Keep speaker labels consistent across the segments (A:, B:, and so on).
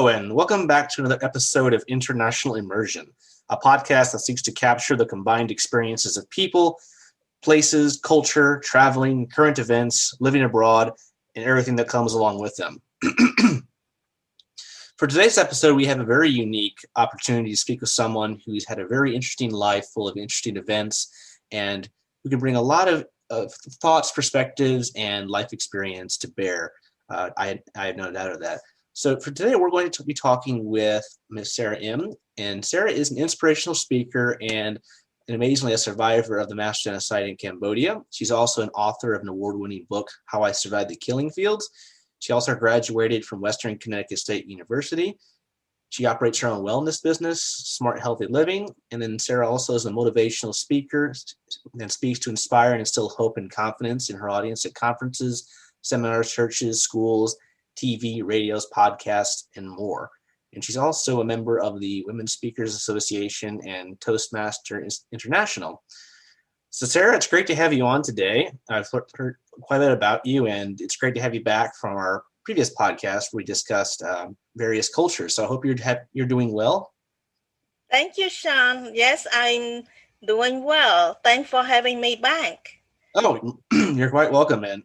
A: Hello, and welcome back to another episode of International Immersion, a podcast that seeks to capture the combined experiences of people, places, culture, traveling, current events, living abroad, and everything that comes along with them. For today's episode, we have a very unique opportunity to speak with someone who's had a very interesting life full of interesting events, and who can bring a lot of thoughts, perspectives, and life experience to bear. I have no doubt of that. So for today, we're going to be talking with Ms. Sara Im, and Sara is an inspirational speaker and amazingly a survivor of the mass genocide in Cambodia. She's also an author of an award-winning book, How I Survived the Killing Fields. She also graduated from Western Connecticut State University. She operates her own wellness business, Smart Healthy Living, and then Sara also is a motivational speaker and speaks to inspire and instill hope and confidence in her audience at conferences, seminars, churches, schools, TV, radios, podcasts, and more. And she's also a member of the Women's Speakers Association and Toastmasters International. So Sara, it's great to have you on today. I've heard quite a bit about you, and it's great to have you back from our previous podcast where we discussed various cultures. So I hope you're doing well.
B: Thank you, Sean. Yes, I'm doing well. Thanks for having me back.
A: Oh, you're quite welcome, man.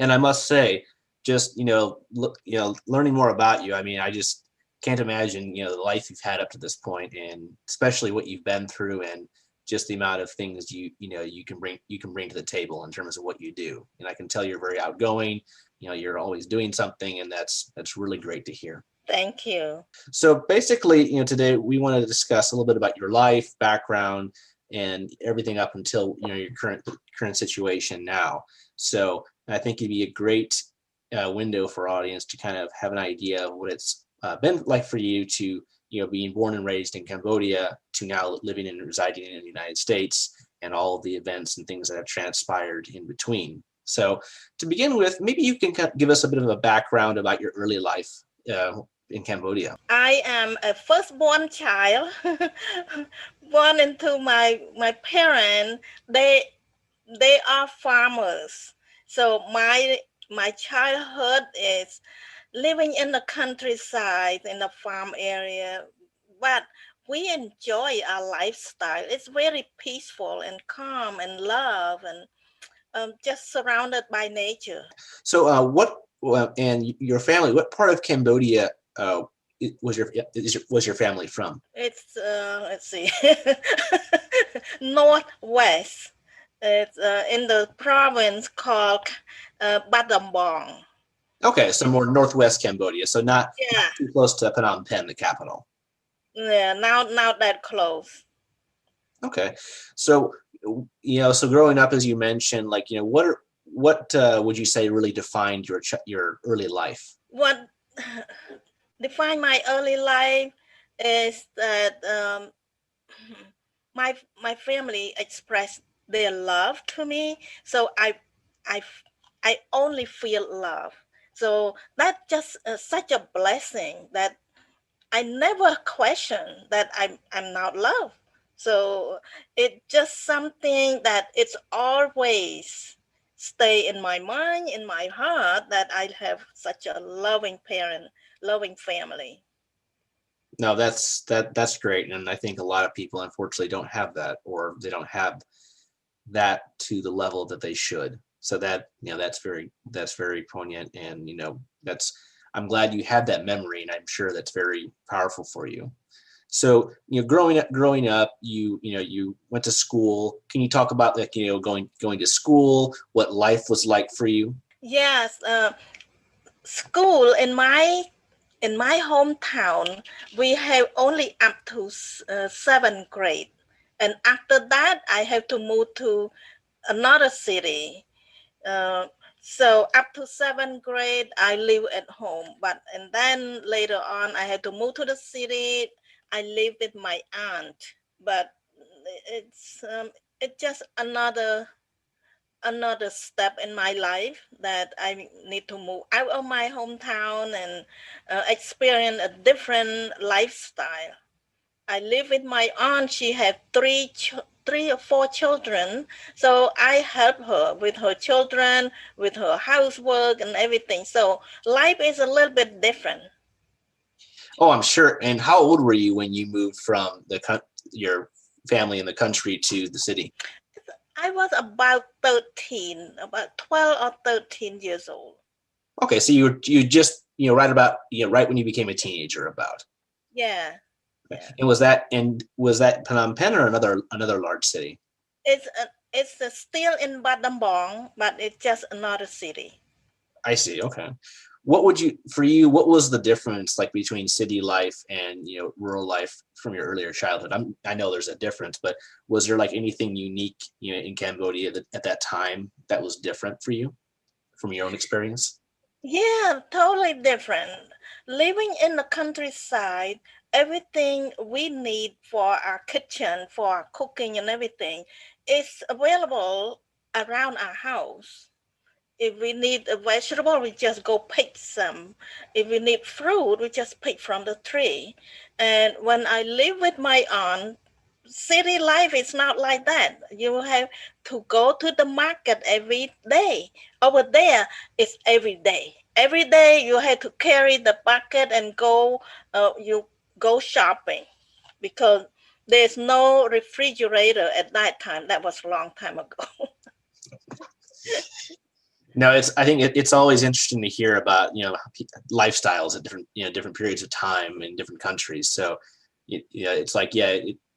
A: And I must say, just, learning more about you, I mean, I just can't imagine, the life you've had up to this point, and especially what you've been through, and just the amount of things you can bring to the table in terms of what you do. And I can tell you're very outgoing, you're always doing something, and that's really great to hear.
B: Thank you.
A: So basically, today we want to discuss a little bit about your life, background, and everything up until, your current situation now. So I think it'd be a great window for our audience to kind of have an idea of what it's been like for you to, being born and raised in Cambodia to now living and residing in the United States, and all of the events and things that have transpired in between. So to begin with, maybe you can give us a bit of a background about your early life in Cambodia.
B: I am a firstborn child, born into my parents. They are farmers. So my childhood is living in the countryside, in the farm area, but we enjoy our lifestyle. It's very peaceful and calm and love, and just surrounded by nature.
A: So and your family, what part of Cambodia was your family from?
B: It's let's see, northwest. It's in the province called Battambang.
A: Okay, so more northwest Cambodia, so not too close to Phnom Penh, the capital.
B: Yeah, not that close.
A: Okay, so so growing up, as you mentioned, like what would you say really defined your early life?
B: What defined my early life is that my family expressed their love to me, so I only feel love. So that's just such a blessing that I never question that I'm not loved. So it's just something that it's always stay in my mind, in my heart, that I have such a loving parent, loving family.
A: No, that's great, and I think a lot of people unfortunately don't have that, or they don't have that to the level that they should. So that that's very poignant, and I'm glad you had that memory, and I'm sure that's very powerful for you. So growing up, you went to school. Can you talk about going to school, what life was like for you?
B: Yes, school in my hometown, we have only up to 7th grade, and after that I have to move to another city. So up to 7th grade, I live at home, and then later on, I had to move to the city. I live with my aunt, but it's just another step in my life that I need to move out of my hometown and experience a different lifestyle. I live with my aunt. She has 3 or 4 children. So I help her with her children, with her housework and everything. So life is a little bit different.
A: Oh, I'm sure. And how old were you when you moved from your family in the country to the city?
B: I was about 13, about 12 or 13 years old.
A: Okay, so you just right about right when you became a teenager about.
B: Yeah.
A: Okay. And was that Phnom Penh or another large city?
B: It's still in Battambang, but it's just another city.
A: I see. Okay. What was the difference like between city life and rural life from your earlier childhood? I know there's a difference, but was there like anything unique in Cambodia at that time that was different for you from your own experience?
B: Yeah, totally different. Living in the countryside, everything we need for our kitchen, for our cooking and everything is available around our house. If we need a vegetable, we just go pick some. If we need fruit, we just pick from the tree. And when I live with my aunt, city life is not like that. You have to go to the market every day. Over there, it's every day. Every day you have to carry the bucket and you go shopping because there's no refrigerator at that time. That was a long time ago.
A: No, I think it's always interesting to hear about lifestyles at different periods of time in different countries. So it's like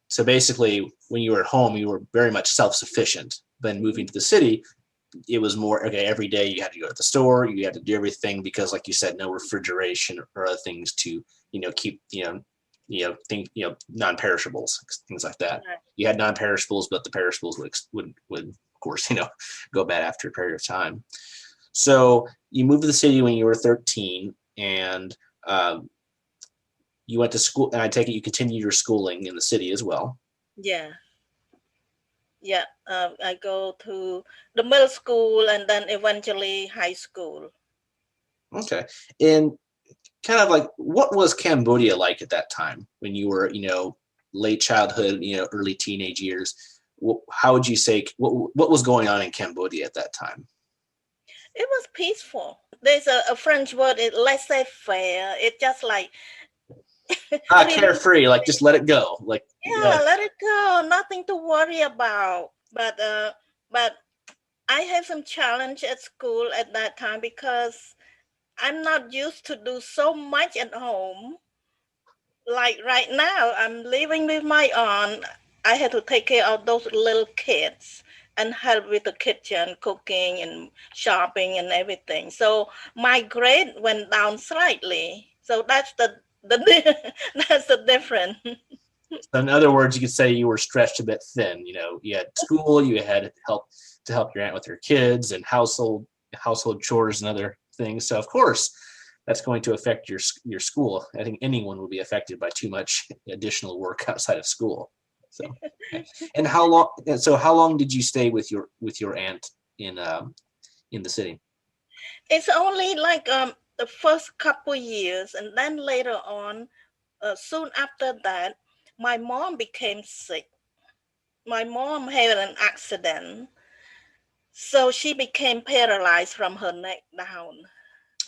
A: so basically when you were at home you were very much self-sufficient. Then moving to the city, it was more every day you had to go to the store, you had to do everything because like you said, no refrigeration or other things to keep non-perishables, things like that. Right. You had non-perishables, but the perishables would of course go bad after a period of time. So you moved to the city when you were 13, and you went to school, and I take it you continued your schooling in the city as well.
B: Yeah. I go to the middle school and then eventually high school.
A: Okay. And kind of like, what was Cambodia like at that time when you were, late childhood, early teenage years? How would you say, what was going on in Cambodia at that time?
B: It was peaceful. There's a French word, laissez-faire. It's just like
A: carefree, like just let it go. Like
B: let it go. Nothing to worry about. But I have some challenge at school at that time because I'm not used to do so much at home. Like right now, I'm living with my aunt. I had to take care of those little kids and help with the kitchen, cooking and shopping and everything. So my grade went down slightly. So that's that's the difference.
A: So in other words, you could say you were stretched a bit thin. You had school, you had help your aunt with her kids and household chores and other things. So of course, that's going to affect your school. I think anyone will be affected by too much additional work outside of school. So, and how long did you stay with your aunt in the city?
B: It's only like the first couple years, and then later on, soon after that, my mom became sick. My mom had an accident, so she became paralyzed from her neck down.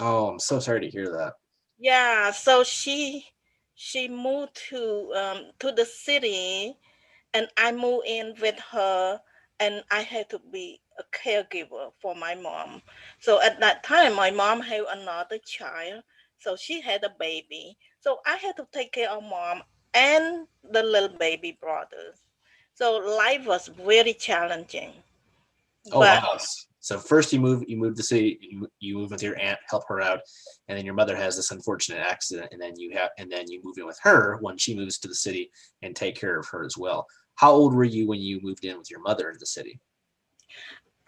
A: Oh, I'm so sorry to hear that.
B: Yeah, so she moved to the city, and I moved in with her, and I had to be a caregiver for my mom. So at that time, my mom had another child, so she had a baby. So I had to take care of mom and the little baby brothers. So life was very challenging.
A: Oh, wow. So first you move to the city, you move with your aunt, help her out, and then your mother has this unfortunate accident, and then you move in with her when she moves to the city and take care of her as well. How old were you when you moved in with your mother in the city?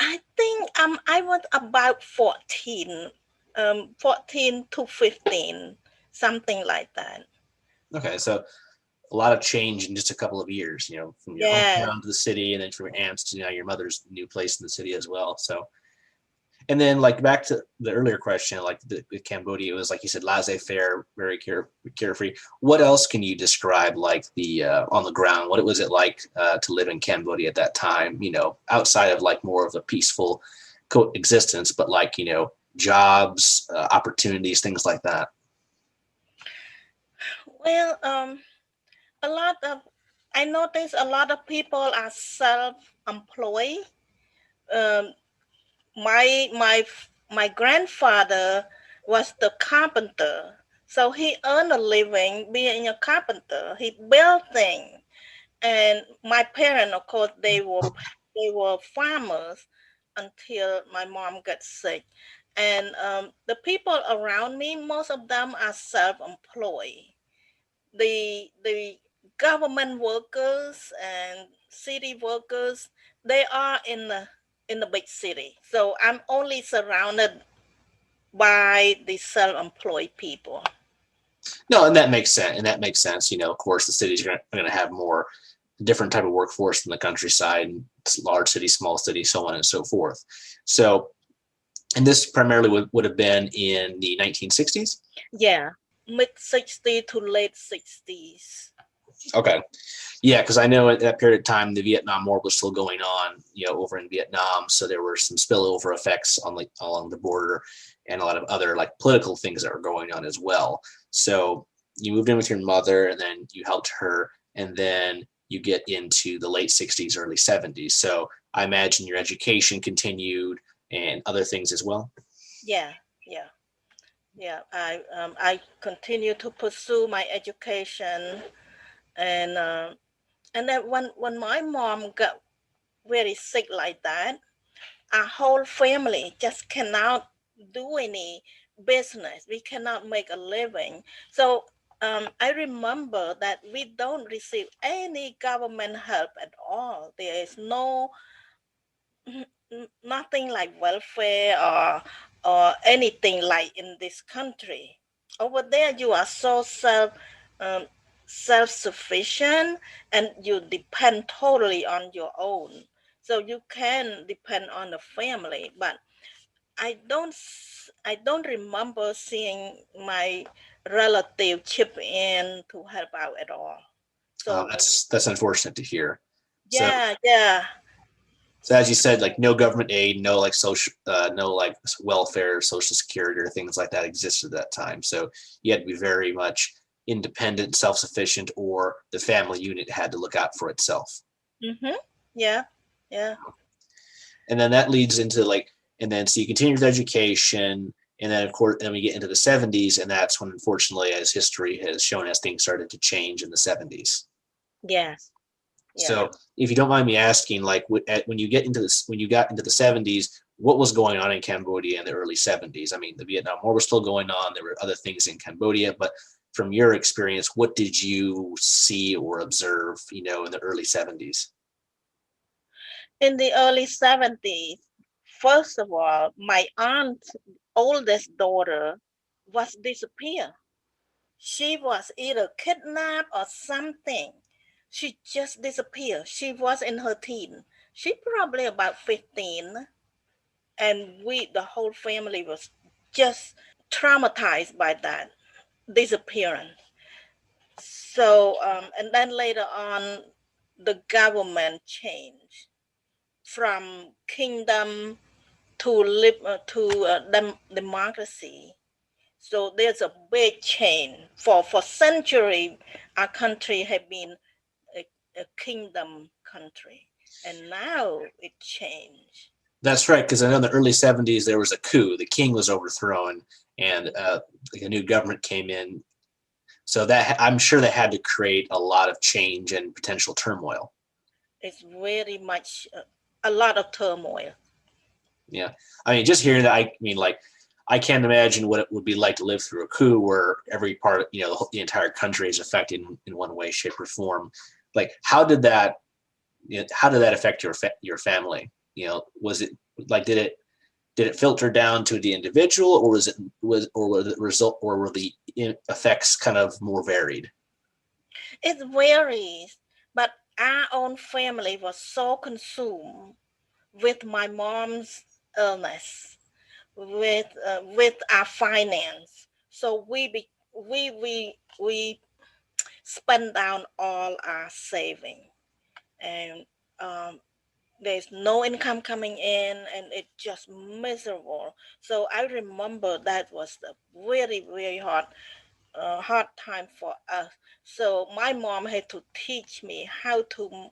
B: I think I was about 14, 14 to 15, something like that.
A: Okay, so a lot of change in just a couple of years, from your hometown to the city, and then from your aunts to now your mother's new place in the city as well. So, And then like back to the earlier question, like with Cambodia, it was like you said, laissez-faire, very carefree. What else can you describe like the on the ground? What was it like to live in Cambodia at that time? You know, outside of like more of a peaceful coexistence, but like, you know, jobs, opportunities, things like that.
B: Well, a lot of I notice a lot of people are self-employed. Um, my grandfather was the carpenter, so he earned a living being a carpenter. He built things, and my parents, of course, they were farmers until my mom got sick. And the people around me, most of them are self-employed. The government workers and city workers, they are in the big city. So I'm only surrounded by the self-employed people.
A: No, and that makes sense. And that makes sense. You know, of course, the cities are going to have more different type of workforce than the countryside, large cities, small cities, so on and so forth. So, and this primarily would have been in the 1960s.
B: Yeah, mid 60s to late 60s.
A: Okay. Yeah, because I know at that period of time, the Vietnam War was still going on, you know, over in Vietnam. So there were some spillover effects on like along the border and a lot of other like political things that were going on as well. So you moved in with your mother and then you helped her and then you get into the late 60s, early 70s. So I imagine your education continued and other things as well.
B: Yeah, yeah, yeah. I continue to pursue my education, and then when my mom got very sick like that, our whole family just cannot do any business. We cannot make a living. So I remember that we don't receive any government help at all. There is nothing like welfare or anything like in this country. Over there, you are so um, self-sufficient, and you depend totally on your own. So you can depend on the family, but I don't remember seeing my relative chip in to help out at all. So
A: That's unfortunate to hear. So
B: yeah, yeah.
A: So as you said, like no government aid, no like social, no like welfare, social security or things like that existed at that time. So you had to be very much independent, self-sufficient, or the family unit had to look out for itself.
B: Mm-hmm. Yeah, yeah.
A: And then that leads into like, and then so you continue with education, and then of course, then we get into the 70s, and that's when, unfortunately, as history has shown us, things started to change in the 70s.
B: Yes. Yeah.
A: So, if you don't mind me asking, like when you get into this, when you got into the 70s, what was going on in Cambodia in the early 70s? I mean, the Vietnam War was still going on. There were other things in Cambodia, but from your experience, what did you see or observe, you know, in the early 70s?
B: In the early 70s, first of all, my aunt's oldest daughter was disappeared. She was either kidnapped or something. She just disappeared. She was in her teen. She probably about 15. And the whole family was just traumatized by that disappearance. So, and then later on, the government changed from kingdom to democracy. So there's a big change. For century, our country had been a kingdom country, and now it changed.
A: That's right, because I know in the early 70s there was a coup. The king was overthrown, and like a new government came in. So that I'm sure that had to create a lot of change and potential turmoil.
B: It's very much a lot of turmoil.
A: Yeah, I mean, just hearing that, I mean, like, I can't imagine what it would be like to live through a coup where every part, you know, the entire country is affected in one way, shape, or form. Like, how did that, you know, how did that affect your family? You know, was it like did it filter down to the individual, or was the result, or were the effects kind of more varied?
B: It varies, but our own family was so consumed with my mom's illness. with our finance. So we spend down all our saving, and there's no income coming in, and it's just miserable. So I remember that was a very, very hard time for us. So my mom had to teach me how to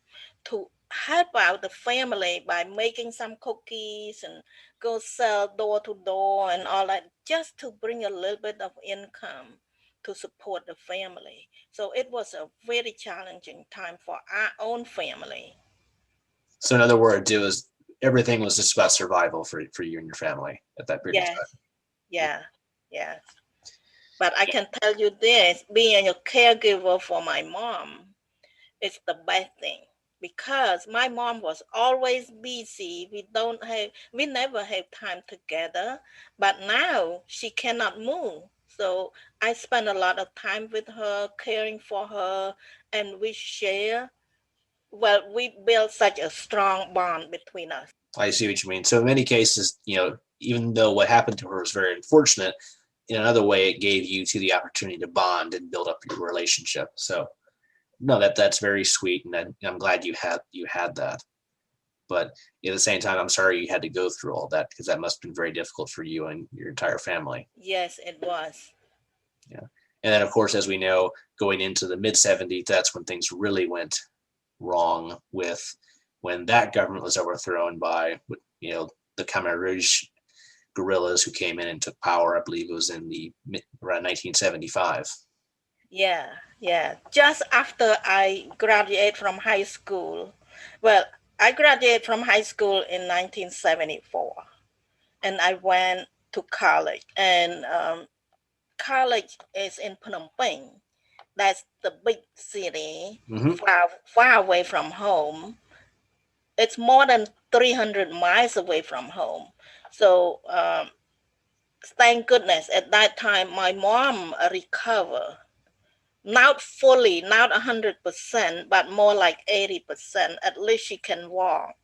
B: help out the family by making some cookies and go sell door to door and all that, just to bring a little bit of income to support the family. So it was a very challenging time for our own family.
A: So in other words, it was everything was just about survival for you and your family at that period of
B: Yes,
A: time.
B: yeah, yeah. But I can tell you this, being a caregiver for my mom is the best thing, because my mom was always busy. We never have time together, but now she cannot move. So I spend a lot of time with her, caring for her, and we build such a strong bond between us.
A: I see what you mean. So in many cases, even though what happened to her was very unfortunate, in another way, it gave you the opportunity to bond and build up your relationship. So no, that's very sweet, and I'm glad you had that. But at the same time, I'm sorry you had to go through all that, because that must have been very difficult for you and your entire family.
B: Yes, it was.
A: Yeah. And then, of course, as we know, going into the mid-'70s, that's when things really went wrong, when that government was overthrown by, the Khmer Rouge guerrillas who came in and took power. I believe it was around 1975.
B: Yeah, yeah. Just after I graduated from high school. Well, I graduated from high school in 1974, and I went to college. And college is in Phnom Penh. That's the big city,
A: Mm-hmm.
B: far away from home. It's more than 300 miles away from home. So thank goodness at that time my mom recovered. Not fully, not 100%, but more like 80%. At least she can walk.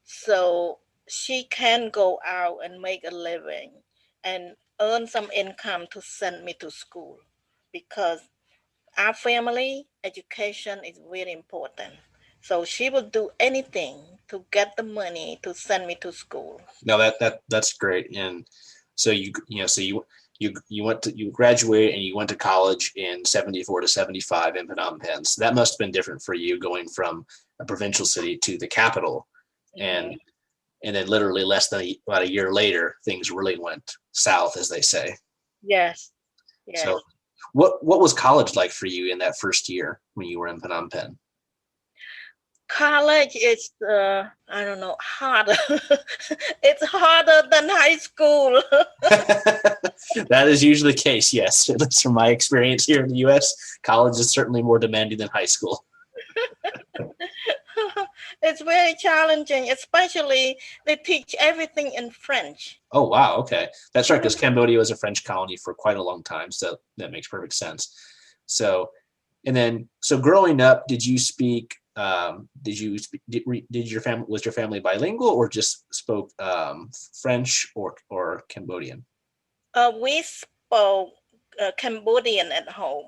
B: So she can go out and make a living and earn some income to send me to school, because our family education is very important. So she will do anything to get the money to send me to school.
A: No, that's great. And so you graduated and you went to college in 74 to 75 in Phnom Penh. So that must have been different for you, going from a provincial city to the capital.
B: Mm-hmm.
A: And then literally less than about a year later, things really went south, as they say.
B: Yes. Yes.
A: So what was college like for you in that first year when you were in Phnom Penh?
B: College is, I don't know, harder. It's harder than high school.
A: That is usually the case, yes. At least from my experience here in the U.S., college is certainly more demanding than high school.
B: It's very challenging, especially they teach everything in French.
A: Oh, wow. Okay. That's right, because Cambodia was a French colony for quite a long time. So that makes perfect sense. So growing up, did you speak, was your family bilingual, or just spoke French or Cambodian?
B: We spoke Cambodian at home.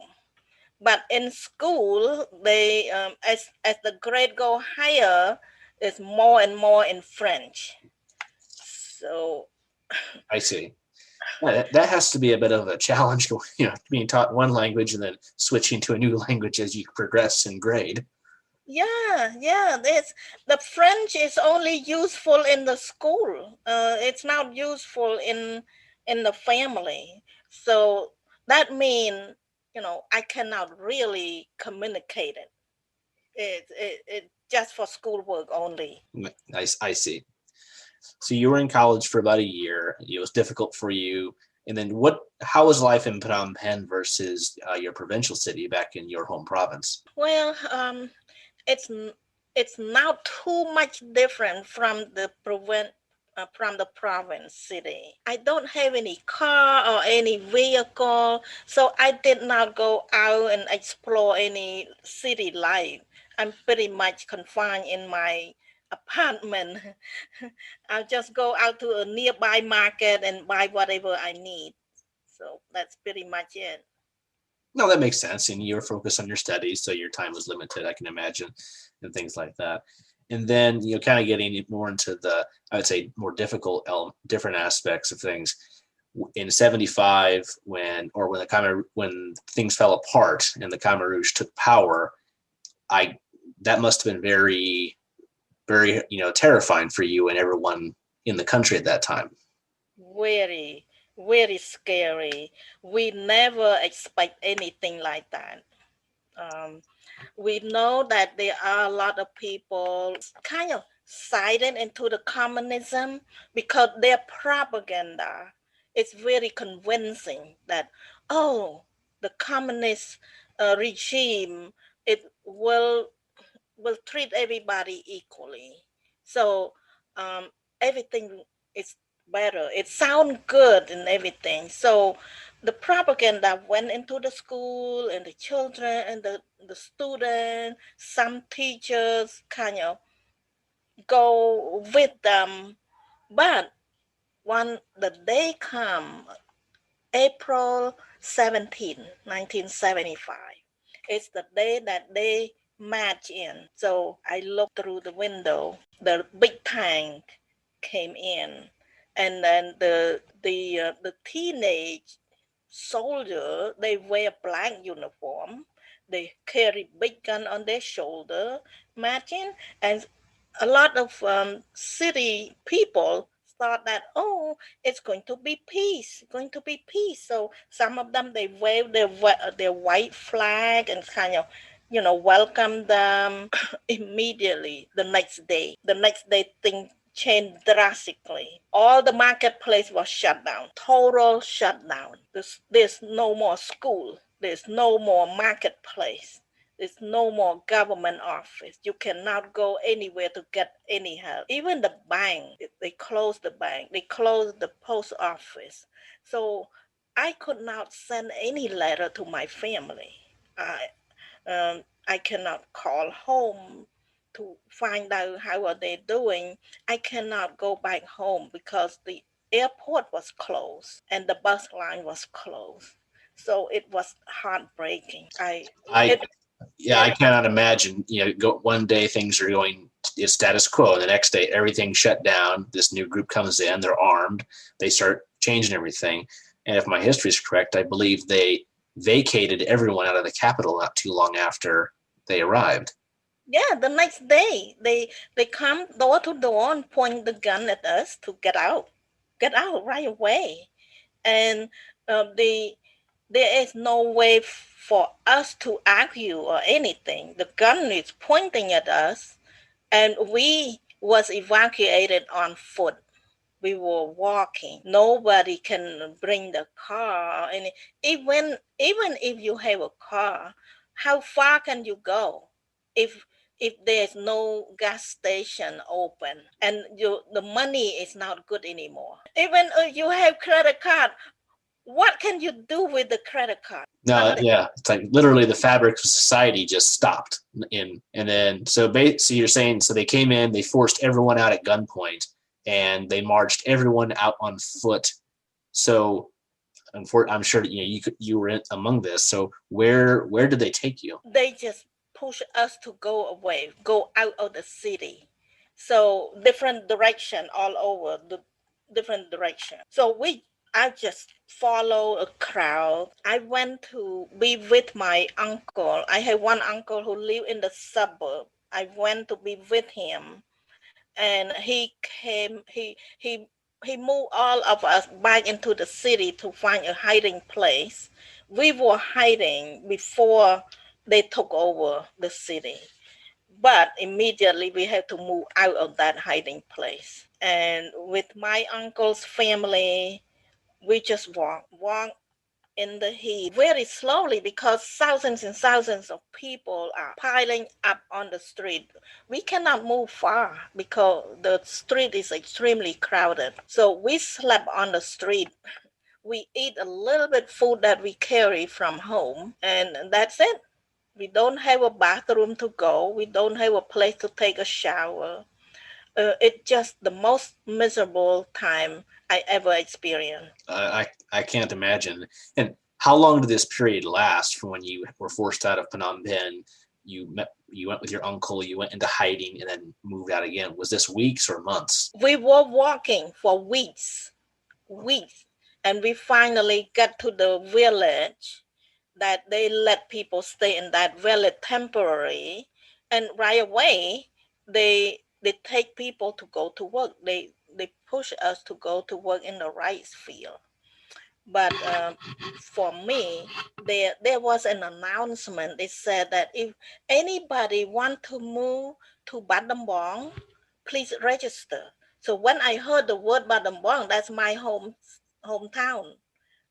B: But in school, they as the grade go higher, it's more and more in French. So
A: I see. Yeah, that has to be a bit of a challenge, being taught one language and then switching to a new language as you progress in grade.
B: yeah. The French is only useful in the school. It's not useful in the family. So that means, I cannot really communicate it. It just for schoolwork only.
A: I see. So you were in college for about a year. It was difficult for you. And then how was life in Phnom Penh versus your provincial city back in your home province?
B: Well, it's not too much different from the province city. I don't have any car or any vehicle, so I did not go out and explore any city life. I'm pretty much confined in my apartment. I'll just go out to a nearby market and buy whatever I need. So that's pretty much it.
A: No, that makes sense. And you were focused on your studies, so your time was limited, I can imagine, and things like that. And then, kind of getting more into the, I would say, more difficult, different aspects of things. In 75, when things fell apart and the Khmer Rouge took power, that must have been very, very, terrifying for you and everyone in the country at that time.
B: Very, very scary. We never expect anything like that. We know that there are a lot of people kind of sided into the communism because their propaganda is very convincing that, the communist regime, it will treat everybody equally. So everything is better. It sounds good and everything. So the propaganda went into the school and the children and the students. Some teachers kind of go with them. But when the day come, April 17, 1975, it's the day that they march in. So I looked through the window. The big tank came in, and then the teenage soldier, they wear black uniform. They carry big gun on their shoulder, marching, and a lot of city people thought that, it's going to be peace, So some of them, they wave their white flag and kind of, welcome them. Immediately the next day, things changed drastically. All the marketplace was shut down, total shutdown. There's no more school. There's no more marketplace. There's no more government office. You cannot go anywhere to get any help. Even the bank, they closed the bank. They closed the post office. So I could not send any letter to my family. I cannot call home to find out how are they doing. I cannot go back home because the airport was closed and the bus line was closed. So it was heartbreaking.
A: I cannot imagine, one day things are going, it's status quo, and the next day everything shut down. This new group comes in, they're armed, they start changing everything. And if my history is correct, I believe they vacated everyone out of the capital not too long after they arrived.
B: Yeah, the next day they come door to door and point the gun at us to get out right away. And there is no way for us to argue or anything. The gun is pointing at us, and we was evacuated on foot. We were walking. Nobody can bring the car. And even if you have a car, how far can you go if there's no gas station open and the money is not good anymore? Even if you have credit card, what can you do with the credit card?
A: No, yeah, it's like literally the fabric of society just stopped. And then so you're saying, so they came in, they forced everyone out at gunpoint, and they marched everyone out on foot. So I'm sure you were among this. So where did they take you?
B: They just push us to go away, go out of the city. So different direction all over, the different direction. So I just follow a crowd. I went to be with my uncle. I have one uncle who lived in the suburb. I went to be with him, and he moved all of us back into the city to find a hiding place. We were hiding before they took over the city, but immediately we had to move out of that hiding place. And with my uncle's family, we just walk in the heat very slowly because thousands and thousands of people are piling up on the street. We cannot move far because the street is extremely crowded. So we slept on the street. We eat a little bit food that we carry from home, and that's it. We don't have a bathroom to go. We don't have a place to take a shower. It's just the most miserable time I ever experienced.
A: I can't imagine. And how long did this period last from when you were forced out of Phnom Penh? You went with your uncle, you went into hiding, and then moved out again. Was this weeks or months?
B: We were walking for weeks, and we finally got to the village that they let people stay in that village temporary, and right away they take people to go to work. They push us to go to work in the rice field. But for me, there was an announcement. They said that if anybody want to move to Battambang, please register. So when I heard the word Battambang, that's my hometown.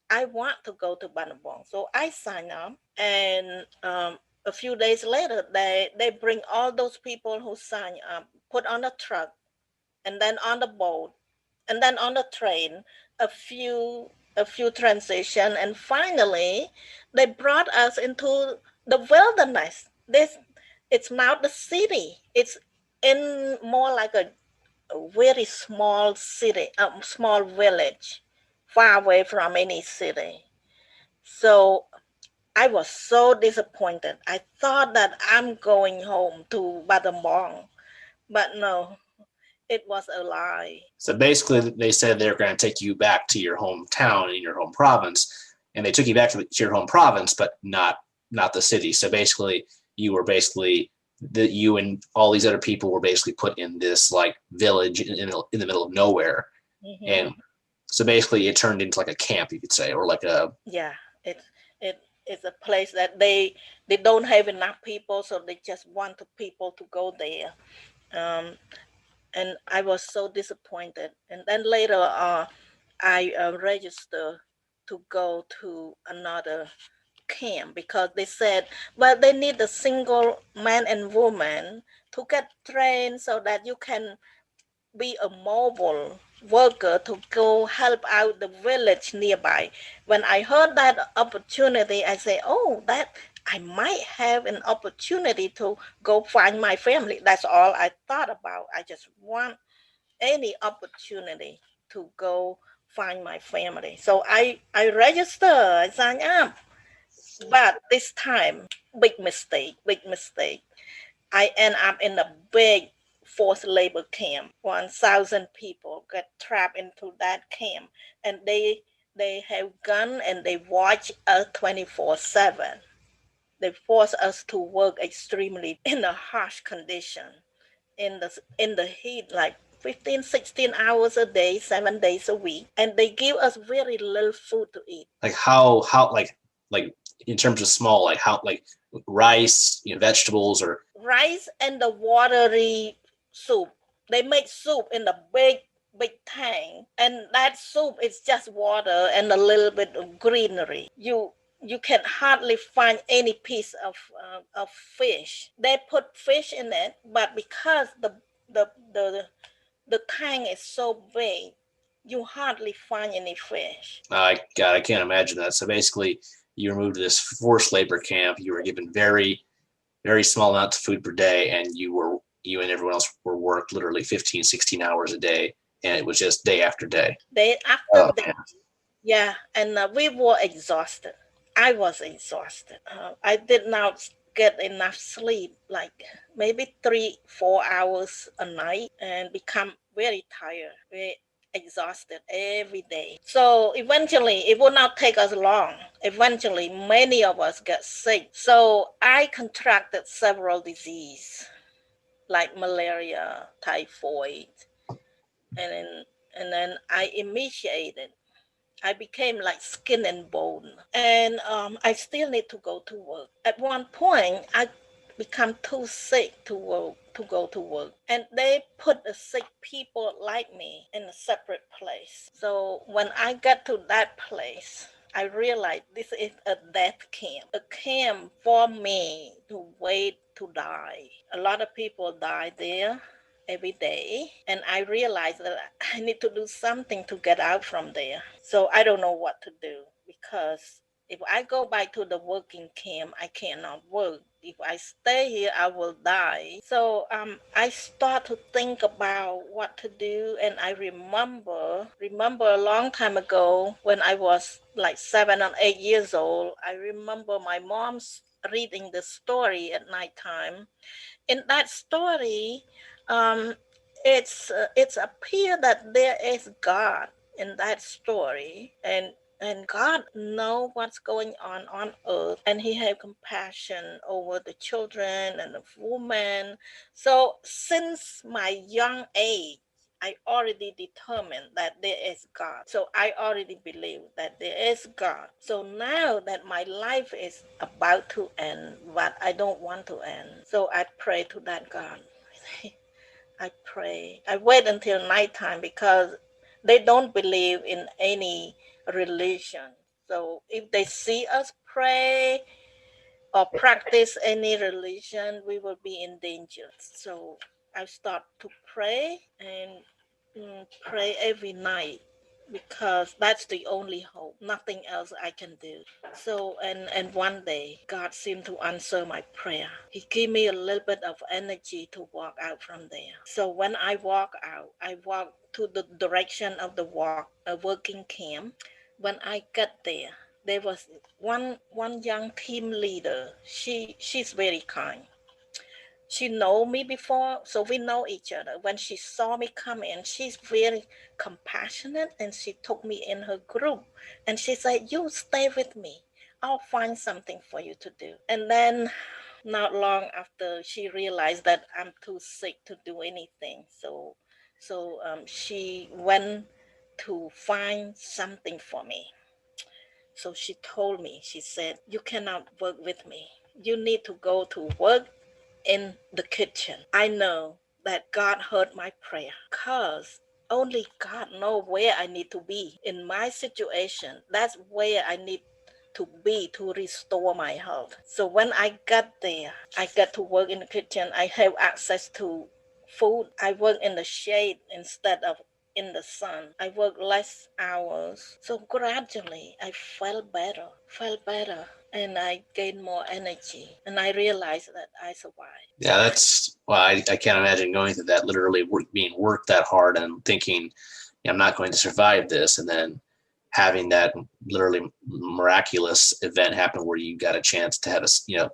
B: I want to go to Battambang, so I signed up. And a few days later, they bring all those people who signed up, put on a truck, and then on the boat, and then on the train, a few transition, and finally they brought us into the wilderness. It's not the city. It's in more like a very small city, a small village, far away from any city. So I was so disappointed. I thought that I'm going home to Battambang, but no, it was a lie.
A: So basically, they said they were going to take you back to your hometown in your home province, and they took you back to your home province, but not the city. So basically, you and all these other people were basically put in this like village in the middle of nowhere, and so basically it turned into like a camp, you could say, or like a
B: it's a place that they don't have enough people, so they just want the people to go there. And I was so disappointed. And then later I registered to go to another camp because they said, well, they need a single man and woman to get trained so that you can be a mobile worker to go help out the village nearby. When I heard that opportunity, I say, oh, that I might have an opportunity to go find my family. That's all I thought about. I just want any opportunity to go find my family. So I register, I sign up. But this time, big mistake. I end up in a big forced labor camp. 1,000 people got trapped into that camp, and they have gun and they watch us 24/7. They force us to work extremely in a harsh condition, in the heat, like 15, 16 hours a day, 7 days a week, and they give us very little food to eat.
A: Like how like in terms of small, like how like rice, vegetables or
B: rice and the watery soup. They make soup in the big tank, and that soup is just water and a little bit of greenery. You can hardly find any piece of fish. They put fish in it, but because the tank is so big, you hardly find any fish.
A: I can't imagine that. So basically, you were moved to this forced labor camp. You were given very, very small amounts of food per day, and you and everyone else were worked literally 15, 16 hours a day, and it was just day after day.
B: Day after day. Yeah, and we were exhausted. I was exhausted. I did not get enough sleep, like maybe 3-4 hours a night, and become very tired, very exhausted every day. So eventually, it will not take us long. Eventually, many of us get sick. So I contracted several diseases like malaria, typhoid, and then I emaciated. I became like skin and bone, and I still need to go to work. At one point, I become too sick to go to work, and they put the sick people like me in a separate place. So when I got to that place, I realized this is a death camp, a camp for me to wait to die. A lot of people die there every day, and I realized that I need to do something to get out from there. So I don't know what to do, because if I go back to the working camp, I cannot work. if I stay here, I will die. So I start to think about what to do, and I remember a long time ago when I was like 7 or 8 years old. I remember my mom's reading the story at night time. In that story, um, it's appear that there is God in that story, and God know what's going on earth, and he have compassion over the children and the women. So since my young age, I already determined that there is God. So I already believe that there is God. So now that my life is about to end, but I don't want to end, so I pray to that God. I pray. I wait until nighttime because they don't believe in any religion. So if they see us pray or practice any religion, we will be in danger. So I start to pray and pray every night because that's the only hope. Nothing else I can do. So and one day God seemed to answer my prayer. He gave me a little bit of energy to walk out from there. So when I walk out, I walk to the direction of the working camp. When I got there was one young team leader. She's very kind. She know me before, so we know each other. When she saw me come in, she's very compassionate, and she took me in her group, and she said, "You stay with me. I'll find something for you to do." And then not long after, she realized that I'm too sick to do anything. So she went to find something for me. So she told me, she said, "You cannot work with me. You need to go to work in the kitchen." I know that God heard my prayer because only God knows where I need to be in my situation. That's where I need to be to restore my health. So when I got there, I got to work in the kitchen. I have access to food. I work in the shade instead of in the sun. I work less hours. So gradually I felt better, and I gained more energy, and I realized that I survived.
A: Yeah, that's well, I can't imagine going through that, literally being worked that hard and thinking, I'm not going to survive this, and then having that literally miraculous event happen where you got a chance to have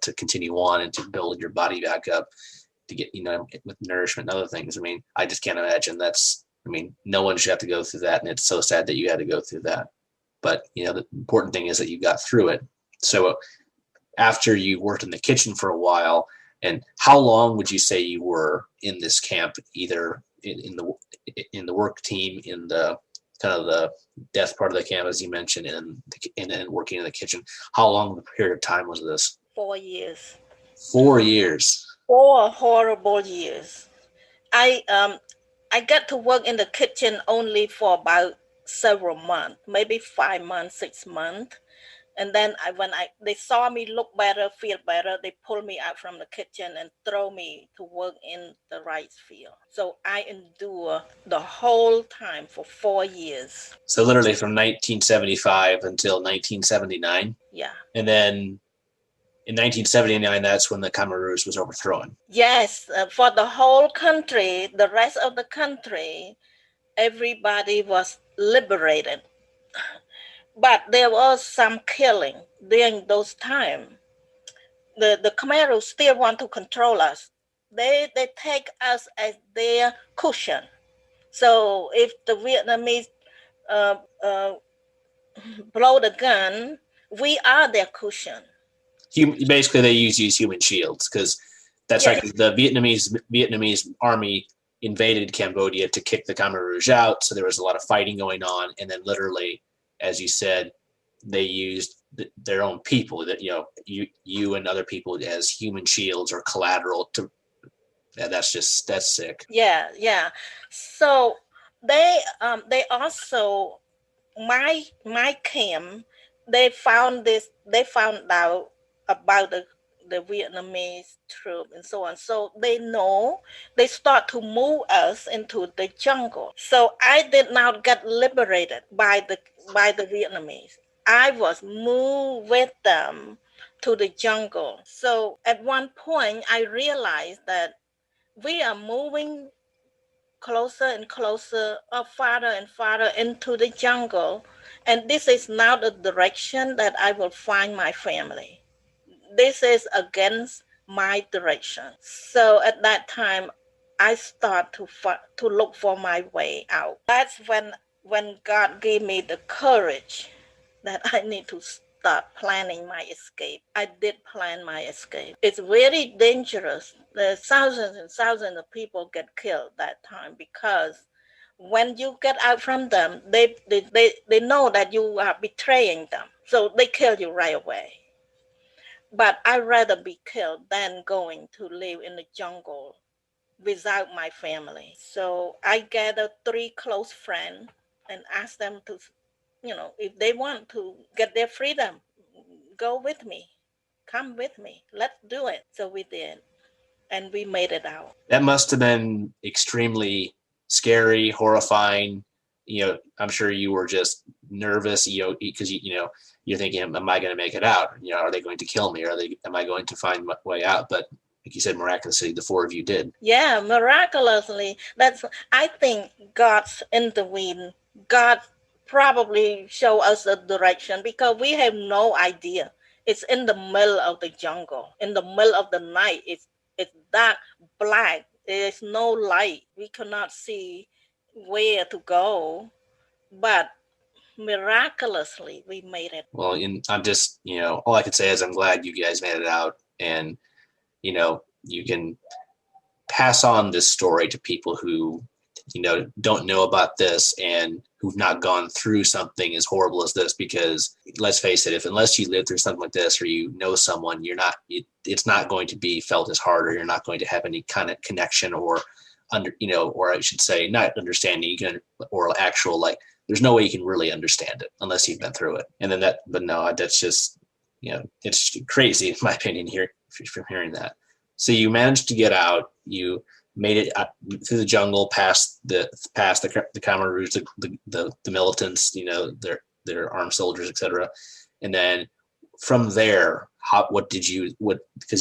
A: to continue on and to build your body back up to get, with nourishment and other things. I mean, I just can't imagine no one should have to go through that. And it's so sad that you had to go through that. But, the important thing is that you got through it. So after you worked in the kitchen for a while, and how long would you say you were in this camp, either in the work team, in the kind of the death part of the camp, as you mentioned, and then working in the kitchen? How long of a period of time was this?
B: 4 years.
A: 4 years.
B: 4 horrible years. I got to work in the kitchen only for about several months, maybe 5 months, 6 months. And then when they saw me look better, feel better, they pulled me out from the kitchen and throw me to work in the rice field. So I endure the whole time for 4 years.
A: So literally from 1975 until 1979?
B: Yeah.
A: And then in 1979, that's when the Khmer Rouge was overthrown.
B: Yes, for the whole country, the rest of the country, everybody was liberated. But there was some killing during those times. The Khmer Rouge still want to control us. They take us as their cushion. So if the Vietnamese blow the gun, we are their cushion.
A: Basically, they use human shields, because that's right. The Vietnamese army invaded Cambodia to kick the Khmer Rouge out. So there was a lot of fighting going on, and then literally, as you said, they used their own people, that you and other people, as human shields or collateral to. Yeah, that's sick.
B: Yeah. So they also, my camp, they found out about the Vietnamese troop and so on. So they start to move us into the jungle. So I did not get liberated by the Vietnamese. I was moved with them to the jungle. So at one point, I realized that we are moving closer and closer, or farther and farther into the jungle. And this is now the direction that I will find my family. This is against my direction. So at that time, I start to look for my way out. That's when God gave me the courage that I need to start planning my escape. I did plan my escape. It's very dangerous. There's thousands and thousands of people get killed that time because when you get out from them, they know that you are betraying them. So they kill you right away. But I'd rather be killed than going to live in the jungle without my family. So I gathered 3 close friends and asked them to, if they want to get their freedom, go with me, come with me, let's do it. So we did, and we made it out.
A: That must have been extremely scary, horrifying. I'm sure you were just nervous, because you're thinking, am I going to make it out? Are they going to kill me? Am I going to find my way out? But like you said, miraculously, the 4 of you did.
B: Yeah, miraculously. I think God's intervened. God probably show us the direction because we have no idea. It's in the middle of the jungle, in the middle of the night. It's dark, black. There's no light. We cannot see where to go, but miraculously we made it.
A: Well, I'm just, all I could say is I'm glad you guys made it out, and you can pass on this story to people who don't know about this and who've not gone through something as horrible as this, because let's face it, unless you live through something like this or someone, it's not going to be felt as hard, or you're not going to have any kind of connection or or I should say not understanding, or actual, like, there's no way you can really understand it unless you've been through it. And then that's just, it's crazy in my opinion here from hearing that. So you managed to get out, you made it through the jungle, past the Khmer Rouge, the militants, their armed soldiers, etc. And then from there, because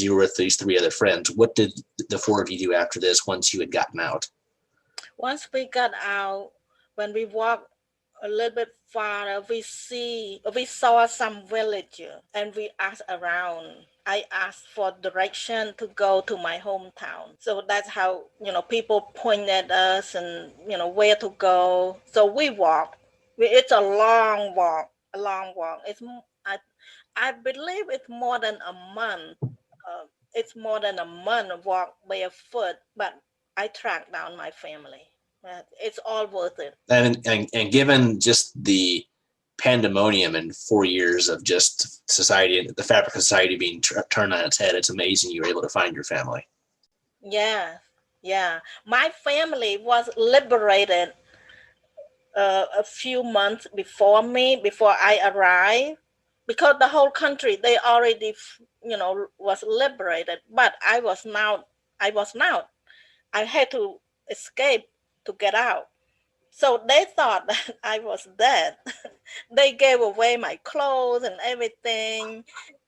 A: you were with these 3 other friends, what did the 4 of you do after this once you had gotten out?
B: Once we got out, when we walked a little bit farther, we saw some villager, and we asked around. I asked for direction to go to my hometown. So that's how, people pointed at us and, where to go. So we walked. It's a long walk. I believe it's more than a month. It's more than a month walk barefoot, but I tracked down my family. It's all worth it.
A: And given just the pandemonium and 4 years of just society, the fabric of society being turned on its head, it's amazing you were able to find your family.
B: Yeah. My family was liberated a few months before I arrived, because the whole country, they already, was liberated. But I was not. I had to escape to get out. So they thought that I was dead. They gave away my clothes and everything,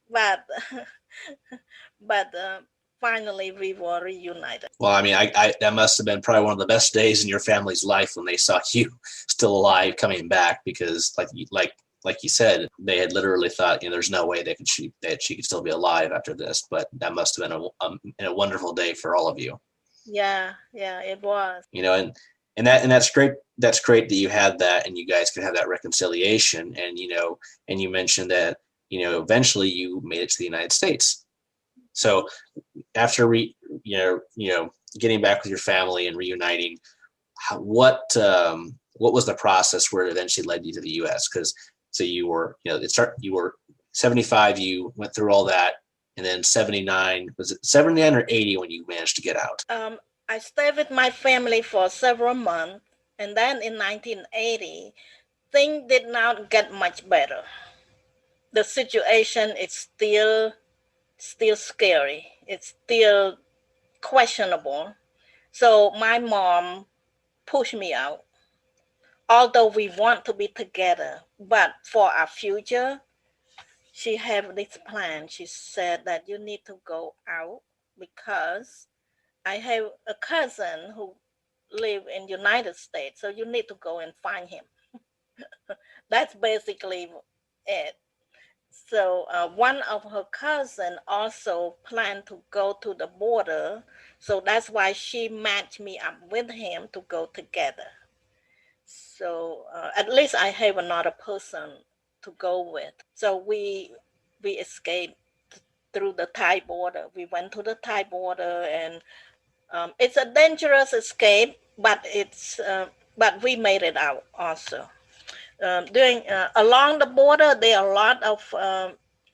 B: but finally we were reunited.
A: Well, I mean, I that must have been probably one of the best days in your family's life when they saw you still alive coming back, because like you said, they had literally thought, there's no way that she could still be alive after this. But that must have been a wonderful day for all of you.
B: Yeah, it was.
A: And that's great. That's great that you had that, and you guys could have that reconciliation. And and you mentioned that eventually you made it to the United States. So after getting back with your family and reuniting, what was the process where it eventually led you to the U.S.? Because you were you were 75, you went through all that, and then 79, was it 79 or 80 when you managed to get out?
B: I stayed with my family for several months, and then in 1980, things did not get much better. The situation is still scary. It's still questionable. So my mom pushed me out. Although we want to be together, but for our future, she have this plan. She said that you need to go out because I have a cousin who live in United States, so you need to go and find him. That's basically it. So one of her cousin also planned to go to the border, so that's why she matched me up with him to go together. So at least I have another person to go with. So we escaped through the Thai border. We went to the Thai border, and it's a dangerous escape, but but we made it out also. During along the border, there are a lot of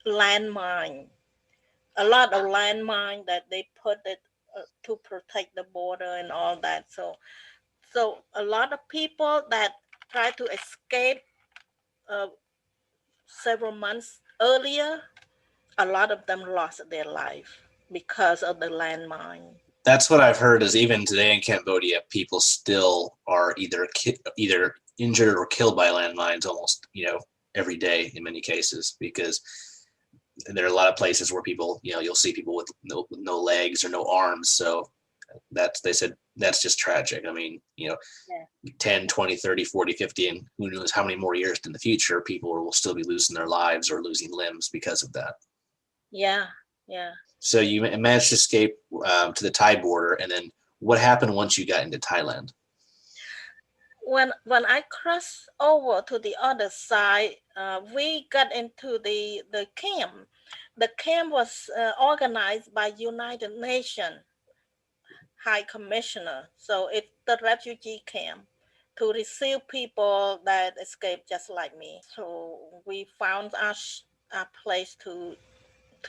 B: landmine, that they put it to protect the border and all that. So a lot of people that try to escape uh, several months earlier, a lot of them lost their life because of the landmine.
A: That's what I've heard. Is even today in Cambodia, people still are either injured or killed by landmines almost, every day in many cases, because there are a lot of places where people, you'll see people with no legs or no arms. So they said that's just tragic. I mean, 10, 20, 30, 40, 50, and who knows how many more years in the future, people will still be losing their lives or losing limbs because of that.
B: Yeah.
A: So you managed to escape to the Thai border, and then what happened once you got into Thailand?
B: When I crossed over to the other side, we got into the camp. The camp was organized by United Nations High Commissioner. So it's the refugee camp to receive people that escaped just like me. So we found us a place to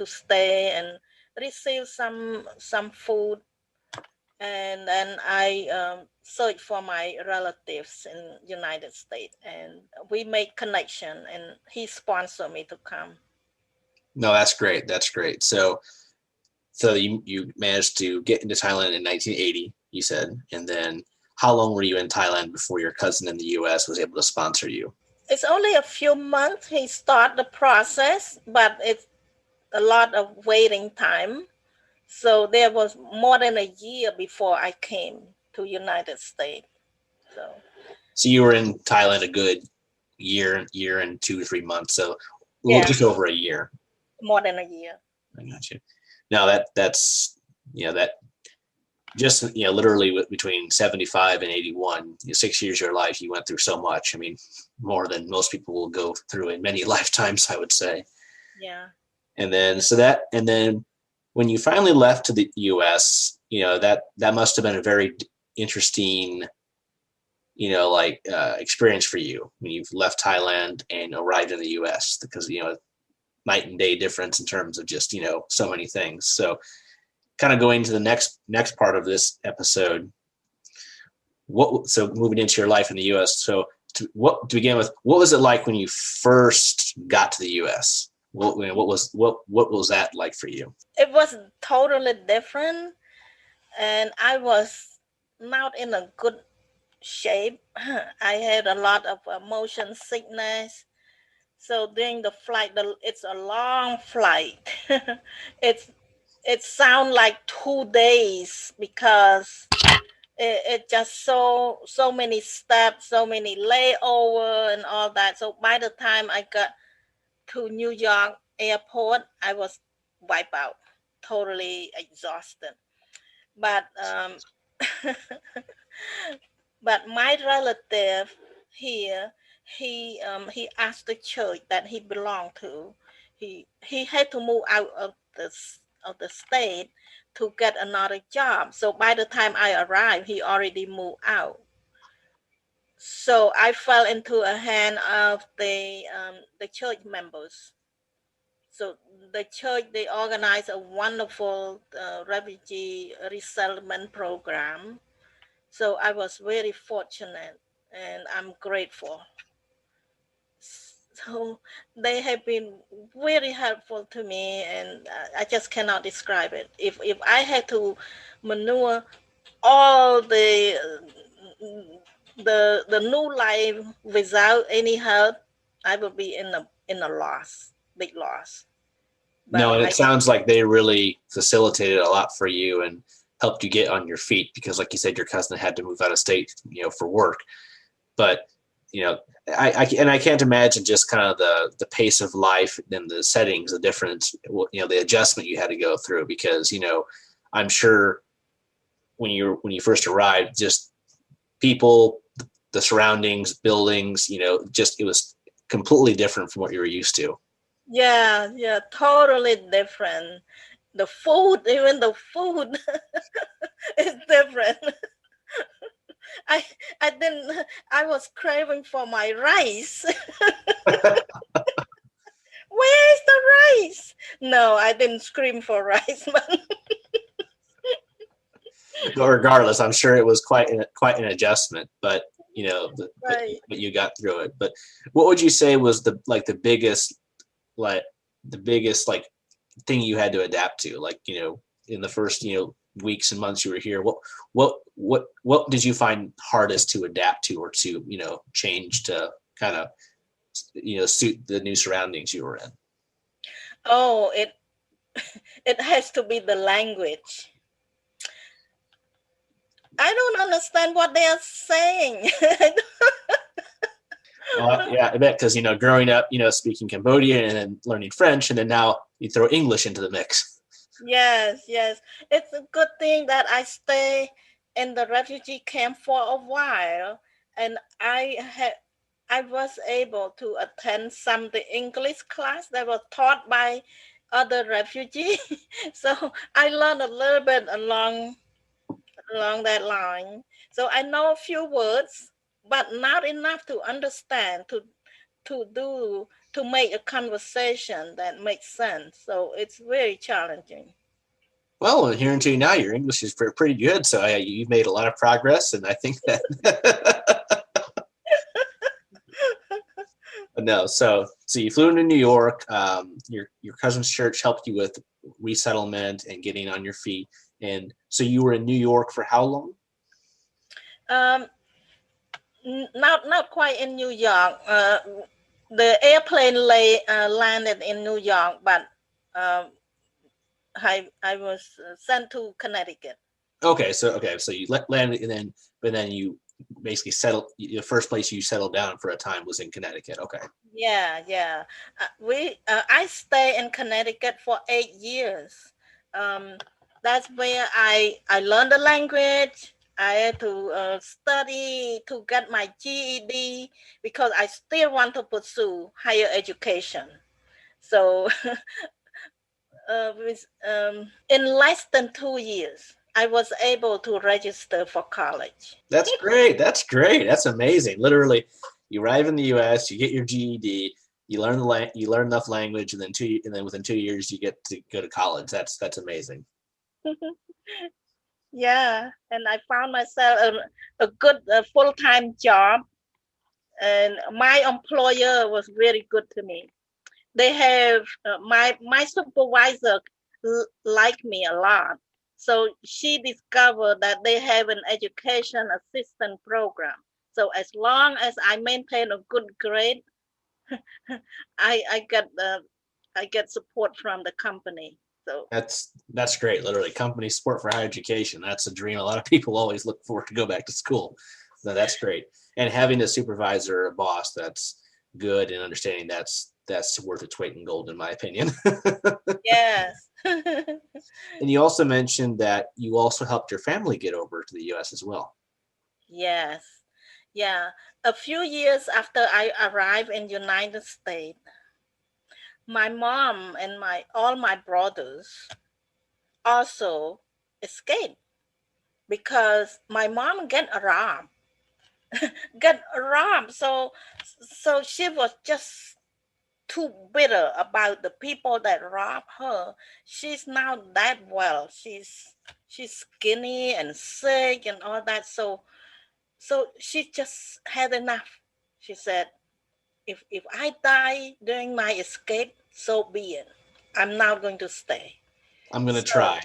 B: stay and receive some food, and then I searched for my relatives in United States, and we made connection, and he sponsored me to come.
A: No, that's great. That's great. So you managed to get into Thailand in 1980, you said, and then how long were you in Thailand before your cousin in the U.S. was able to sponsor you?
B: It's only a few months he started the process, but it's a lot of waiting time. So there was more than a year before I came to United States.
A: So you were in Thailand a good year and 2 to 3 months. So just over a year.
B: More than a year.
A: I got you. Now that's that just literally between 75 and 81, 6 years of your life, you went through so much. I mean, more than most people will go through in many lifetimes, I would say.
B: Yeah.
A: And then when you finally left to the U.S., that must have been a very interesting, experience for you when you've left Thailand and arrived in the U.S. because night and day difference in terms of just so many things. So, kind of going to the next part of this episode. So moving into your life in the U.S. So to begin with, what was it like when you first got to the U.S.? What was that like for you?
B: It was totally different, and I was not in a good shape. I had a lot of motion sickness. So during the flight, it's a long flight. It sounds like 2 days because it just so many steps, so many layover and all that. So by the time I got to New York airport, I was wiped out, totally exhausted. But but my relative here, he asked the church that he belonged to. He had to move out of the state to get another job. So by the time I arrived, he already moved out. So I fell into a hand of the church members. So the church, they organized a wonderful refugee resettlement program. So I was very fortunate, and I'm grateful. So they have been very helpful to me, and I just cannot describe it. If I had to maneuver all the new life without any help, I would be in a loss. big loss. But
A: No, and it sounds like they really facilitated a lot for you and helped you get on your feet because, like you said, your cousin had to move out of state, for work. But I can't imagine just kind of the pace of life and the settings, the difference, the adjustment you had to go through because I'm sure when you first arrived, just people, the surroundings, buildings, just it was completely different from what you were used to.
B: Yeah, totally different. The food, even the food is different. I was craving for my rice. Where's the rice? No, I didn't scream for rice.
A: But regardless, I'm sure it was quite an adjustment, but
B: Right.
A: but you got through it. But what would you say was the biggest thing you had to adapt to, in the first weeks and months you were here? What did you find hardest to adapt to or to change to kind of suit the new surroundings you were in?
B: Oh, it has to be the language. I don't understand what they are saying.
A: Well, yeah, I bet because growing up, speaking Cambodian and then learning French, and then now you throw English into the mix.
B: Yes. It's a good thing that I stay in the refugee camp for a while, and I was able to attend some of the English class that was taught by other refugees. So I learned a little bit along that line. So I know a few words, but not enough to understand, to make a conversation that makes sense. So it's very challenging.
A: Well, hearing to you now, your English is pretty good. So you've made a lot of progress, and I think that. No, so you flew into New York. Your cousin's church helped you with resettlement and getting on your feet, and so you were in New York for how long?
B: Not quite in New York. The airplane landed in New York, but I was sent to Connecticut.
A: Okay, so you landed, and then you basically settled. The first place you settled down for a time was in Connecticut. Okay.
B: Yeah. I stayed in Connecticut for 8 years. That's where I learned the language. I had to study to get my GED because I still want to pursue higher education. So in less than 2 years, I was able to register for college.
A: That's great. That's amazing. Literally, you arrive in the U.S., you get your GED, you learn enough language, and then within 2 years you get to go to college. That's amazing.
B: Yeah, and I found myself a good full-time job, and my employer was very good to me. They have my supervisor liked me a lot, so she discovered that they have an education assistant program. So as long as I maintain a good grade, I get support from the company. So
A: that's great. Literally, company support for higher education. That's a dream a lot of people always look for to go back to school. So that's great. And having a supervisor or a boss that's good and understanding that's worth its weight in gold, in my opinion.
B: Yes.
A: And you also mentioned that you also helped your family get over to the U.S. as well.
B: Yes. Yeah. A few years after I arrived in United States, my mom and all my brothers also escaped because my mom get robbed. So she was just too bitter about the people that robbed her. She's not that well. She's skinny and sick and all that. So she just had enough. She said, if I die during my escape, so be it. I'm not going to stay.
A: I'm going to try.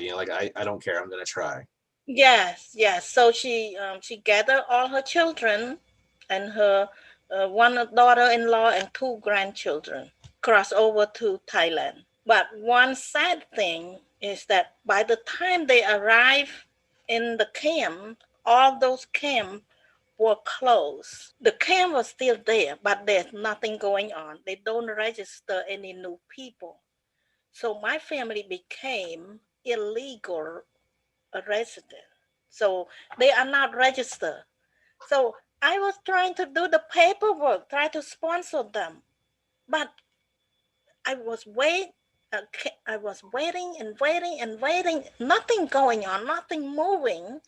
A: I don't care. I'm going to try.
B: Yes. So she gathered all her children and her one daughter-in-law and 2 grandchildren. cross over to Thailand. But one sad thing is that by the time they arrive in the camp, all those camps were closed. The camp was still there, but there's nothing going on. They don't register any new people. So my family became illegal resident. So they are not registered. So I was trying to do the paperwork, try to sponsor them, but I was I was waiting and waiting and waiting. Nothing going on, nothing moving,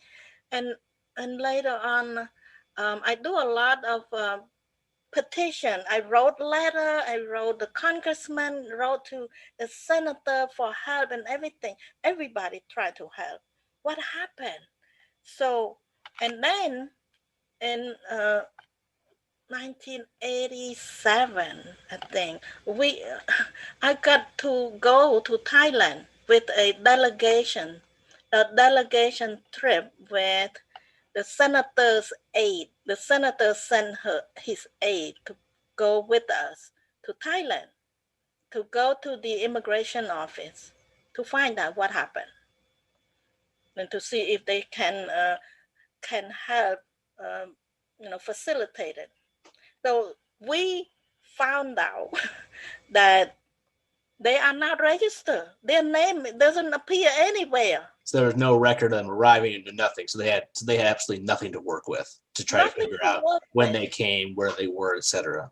B: and later on, I do a lot of petition. I wrote letter. I wrote the congressman, wrote to the senator for help and everything. Everybody tried to help. What happened? So, and then in 1987, I think I got to go to Thailand with a delegation trip with the senator's aide. The senator sent his aide to go with us to Thailand, to go to the immigration office to find out what happened and to see if they can help, facilitate it. So we found out that they are not registered. Their name doesn't appear anywhere.
A: So there was no record of them arriving into nothing. So they had absolutely nothing to work with to try to figure out when they came, where they were, etc.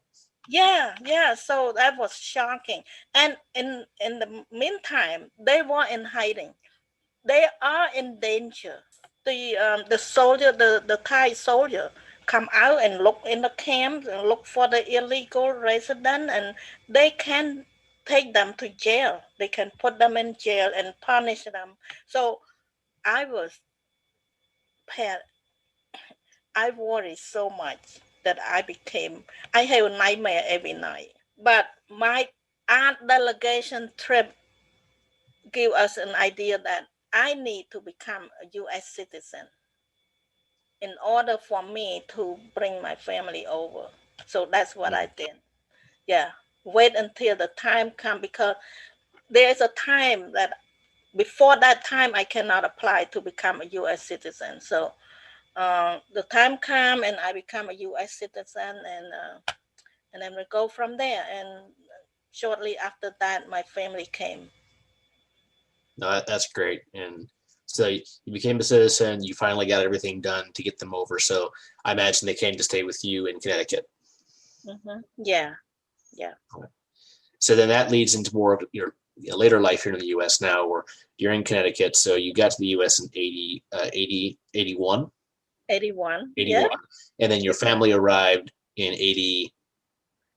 B: Yeah. So that was shocking. And in the meantime, they were in hiding. They are in danger. The soldier, the Thai soldier, come out and look in the camps and look for the illegal resident, and they can take them to jail. They can put them in jail and punish them. So I worried so much that I have a nightmare every night. But my art delegation trip gave us an idea that I need to become a US citizen in order for me to bring my family over. So that's what I did. Yeah. Wait until the time comes, because there's a time that before that time I cannot apply to become a US citizen. So the time comes and I become a US citizen, and then we go from there. And shortly after that, my family came.
A: No, that's great. And so you became a citizen, you finally got everything done to get them over. So I imagine they came to stay with you in Connecticut.
B: Mm-hmm. Yeah.
A: So then that leads into more of your later life here in the U.S. now, where you're in Connecticut. So you got to the U.S. in 81?
B: 81.
A: Yeah. And then your family arrived in 88.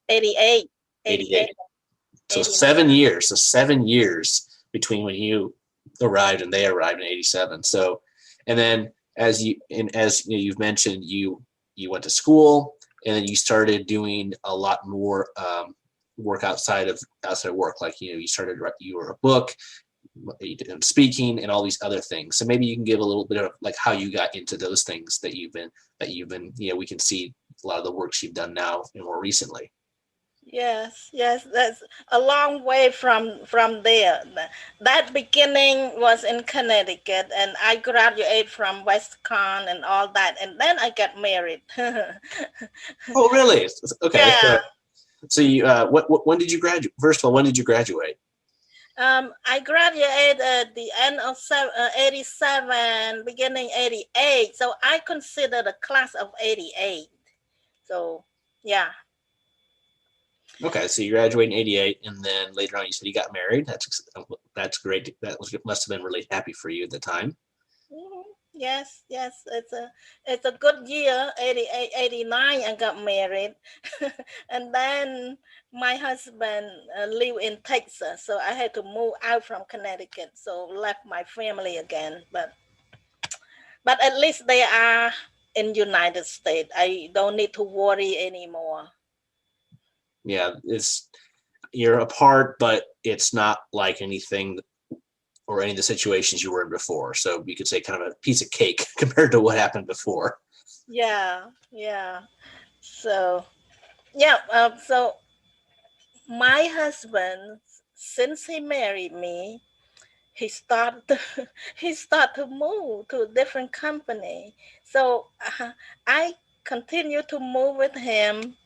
B: 88.
A: So 7 years. So 7 years between when you arrived and they arrived in 87. So, and then as you've mentioned, you went to school, and then you started doing a lot more work outside of work. Like, you were a book, you did speaking, and all these other things. So maybe you can give a little bit of like how you got into those things that you've been, we can see a lot of the works you've done now and more recently.
B: Yes, that's a long way from there. That beginning was in Connecticut, and I graduated from Western Con and all that, and then I got married.
A: Oh, really? Okay. Yeah. So you, when did you graduate? First of all, when did you graduate?
B: I graduated at the end of 87, beginning 88. So I consider the class of 88. So, yeah.
A: Okay, so you graduated in 88, and then later on you said you got married. That's great. Must have been really happy for you at the time.
B: Mm-hmm. Yes, it's a good year. 88, 89, I got married, and then my husband lived in Texas, so I had to move out from Connecticut. So left my family again, but at least they are in United States. I don't need to worry anymore.
A: Yeah, you're apart, but it's not like anything or any of the situations you were in before. So you could say kind of a piece of cake compared to what happened before.
B: Yeah. So, yeah. So my husband, since he married me, he started he started to move to a different company. So I continue to move with him,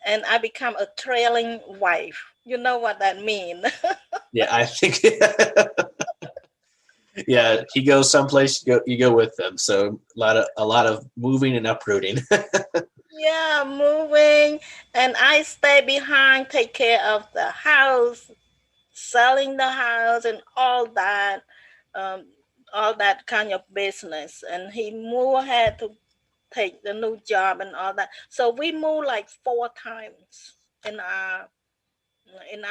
B: and I become a trailing wife. You know what that means?
A: Yeah, I think. Yeah, he goes someplace, you go with them. So a lot of moving and uprooting.
B: Yeah, moving, and I stay behind, take care of the house, selling the house, and um, all that kind of business. And he moved ahead to take the new job and all that. So we moved like 4 times in our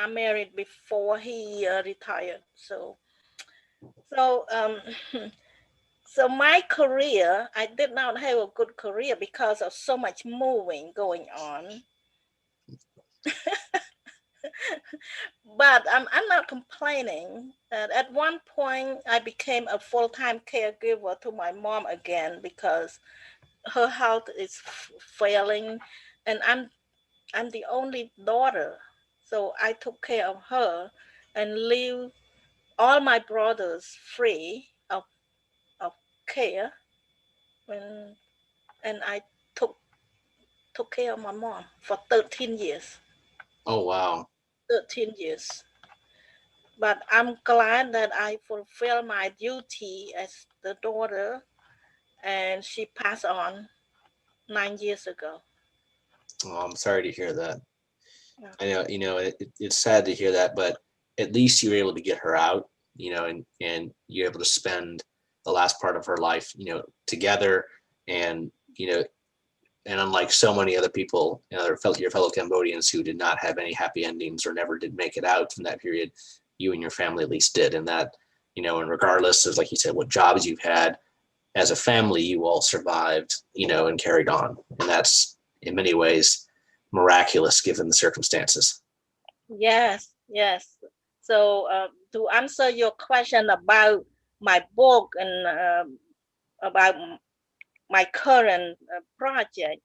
B: marriage before he retired. So so my career, I did not have a good career because of so much moving going on. But I'm not complaining. At one point, I became a full-time caregiver to my mom again because her health is failing, and I'm the only daughter, so I took care of her and leave all my brothers free of care, and I took took care of my mom for 13 years.
A: Oh wow.
B: 13 years. But I'm glad that I fulfilled my duty as the daughter, and she passed on 9 years ago.
A: Oh, I'm sorry to hear that.
B: Yeah.
A: I know, it's sad to hear that, but at least you were able to get her out, and you're able to spend the last part of her life, together, and and unlike so many other people, your fellow Cambodians who did not have any happy endings or never did make it out from that period, you and your family at least did, and that, and regardless of, like you said, what jobs you've had as a family, you all survived, and carried on, and that's in many ways miraculous given the circumstances.
B: Yes, yes. So to answer your question about my book and about my current project,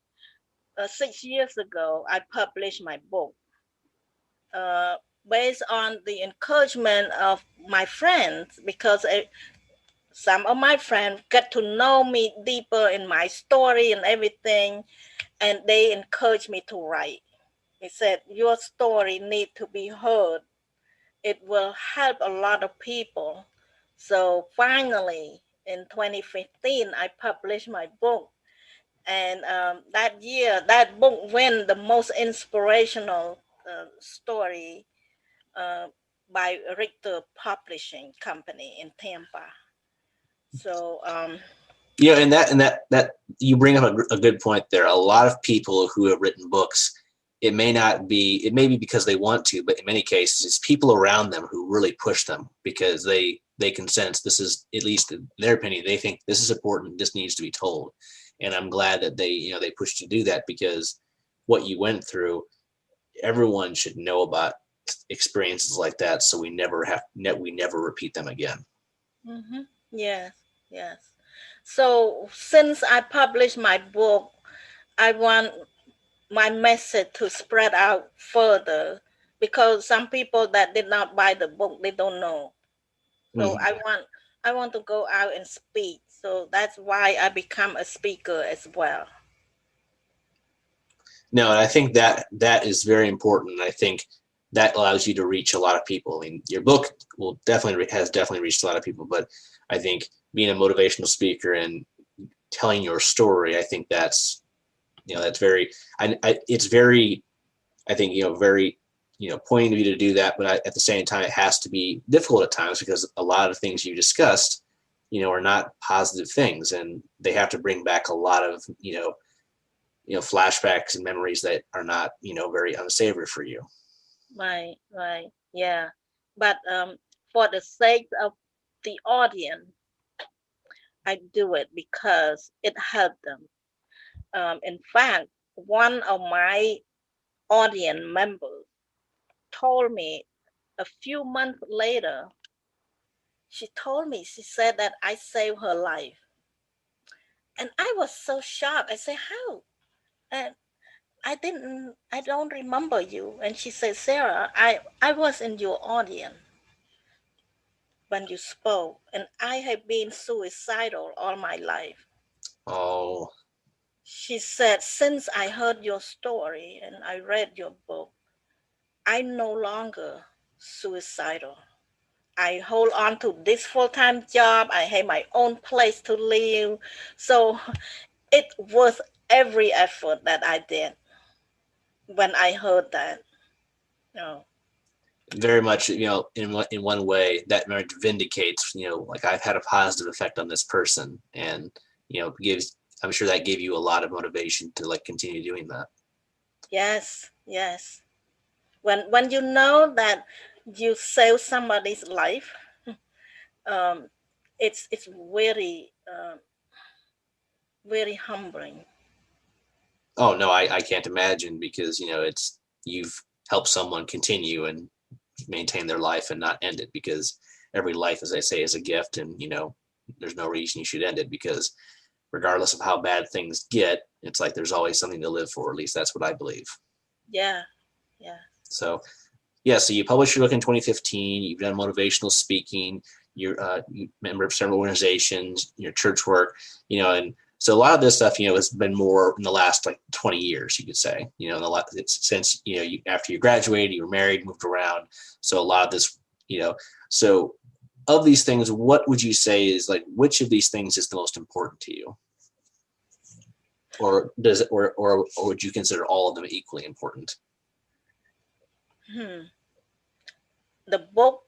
B: 6 years ago, I published my book uh, based on the encouragement of my friends because some of my friends get to know me deeper in my story and everything, and they encouraged me to write. They said, your story needs to be heard. It will help a lot of people. So finally, in 2015, I published my book. And that year, that book won the most inspirational story uh, by Richter Publishing Company in Tampa. So
A: And that you bring up a good point there. A lot of people who have written books, it may be because they want to, but in many cases it's people around them who really push them because they can sense this is, at least in their opinion, they think this is important, this needs to be told. And I'm glad that they pushed you to do that, because what you went through, everyone should know about experiences like that, so we never repeat them again.
B: mm-hmm. Yes, yes. So since I published my book, I want my message to spread out further because some people that did not buy the book, they don't know. So
A: Mhm.
B: I want to go out and speak. So that's why I become a speaker as well.
A: No, and I think that is very important. I think that allows you to reach a lot of people. I mean, your book has definitely reached a lot of people, but I think being a motivational speaker and telling your story, I think that's very, it's very, I think, very, pointing to you to do that. But at the same time, it has to be difficult at times because a lot of things you discussed, are not positive things, and they have to bring back a lot of, flashbacks and memories that are not, very unsavory for you.
B: Right, yeah. But for the sake of the audience, I do it because it helped them. In fact, one of my audience members told me a few months later, she said that I saved her life. And I was so shocked. I said, how? And I don't remember you. And she said, Sarah, I was in your audience when you spoke, and I have been suicidal all my life.
A: Oh,
B: She said, since I heard your story and I read your book, I'm no longer suicidal. I hold on to this full-time job. I have my own place to live. So it was every effort that I did when I heard that. No.
A: very much, in one way that marriage vindicates, like I've had a positive effect on this person, and gives. I'm sure that gave you a lot of motivation to like continue doing that.
B: Yes, yes. When you know that you save somebody's life, um, it's very very humbling.
A: Oh no, I can't imagine, because it's you've helped someone continue and maintain their life and not end it, because every life, as I say, is a gift, and there's no reason you should end it, because regardless of how bad things get, it's like there's always something to live for. At least that's what I believe.
B: Yeah, yeah.
A: So yeah, so you published your book in 2015. You've done motivational speaking. You member of several organizations. Your church work, and so a lot of this stuff, has been more in the last like 20 years, you could say. It's since you after you graduated, you were married, moved around. So a lot of this, so of these things, what would you say is like, which of these things is the most important to you? Or does it, or would you consider all of them equally important?
B: The book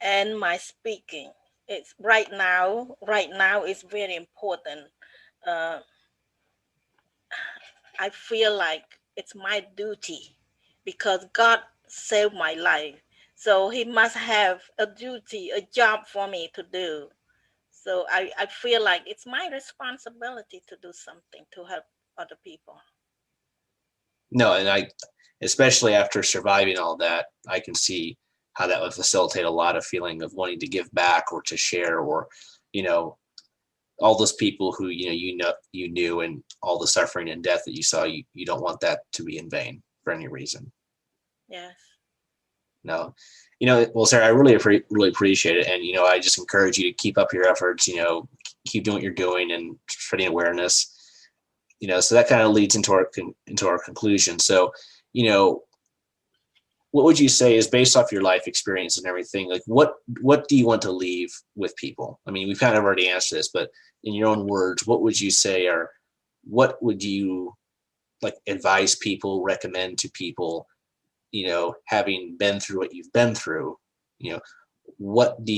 B: and my speaking. It's right now. Right now is very important. Uh, I feel like it's my duty because God saved my life. So He must have a duty, a job for me to do. So I feel like it's my responsibility to do something to help other people.
A: No, and especially after surviving all that, I can see how that would facilitate a lot of feeling of wanting to give back or to share, or, all those people who, you knew, and all the suffering and death that you saw, you don't want that to be in vain for any reason.
B: Yes.
A: No, well, Sarah, I really appreciate it. And, I just encourage you to keep up your efforts, keep doing what you're doing and spreading awareness. So that kind of leads into our conclusion. So, what would you say is, based off your life experience and everything, like what do you want to leave with people? I mean, we've kind of already answered this, but in your own words, what would you say, or what would you like advise people, recommend to people, having been through what you've been through, what do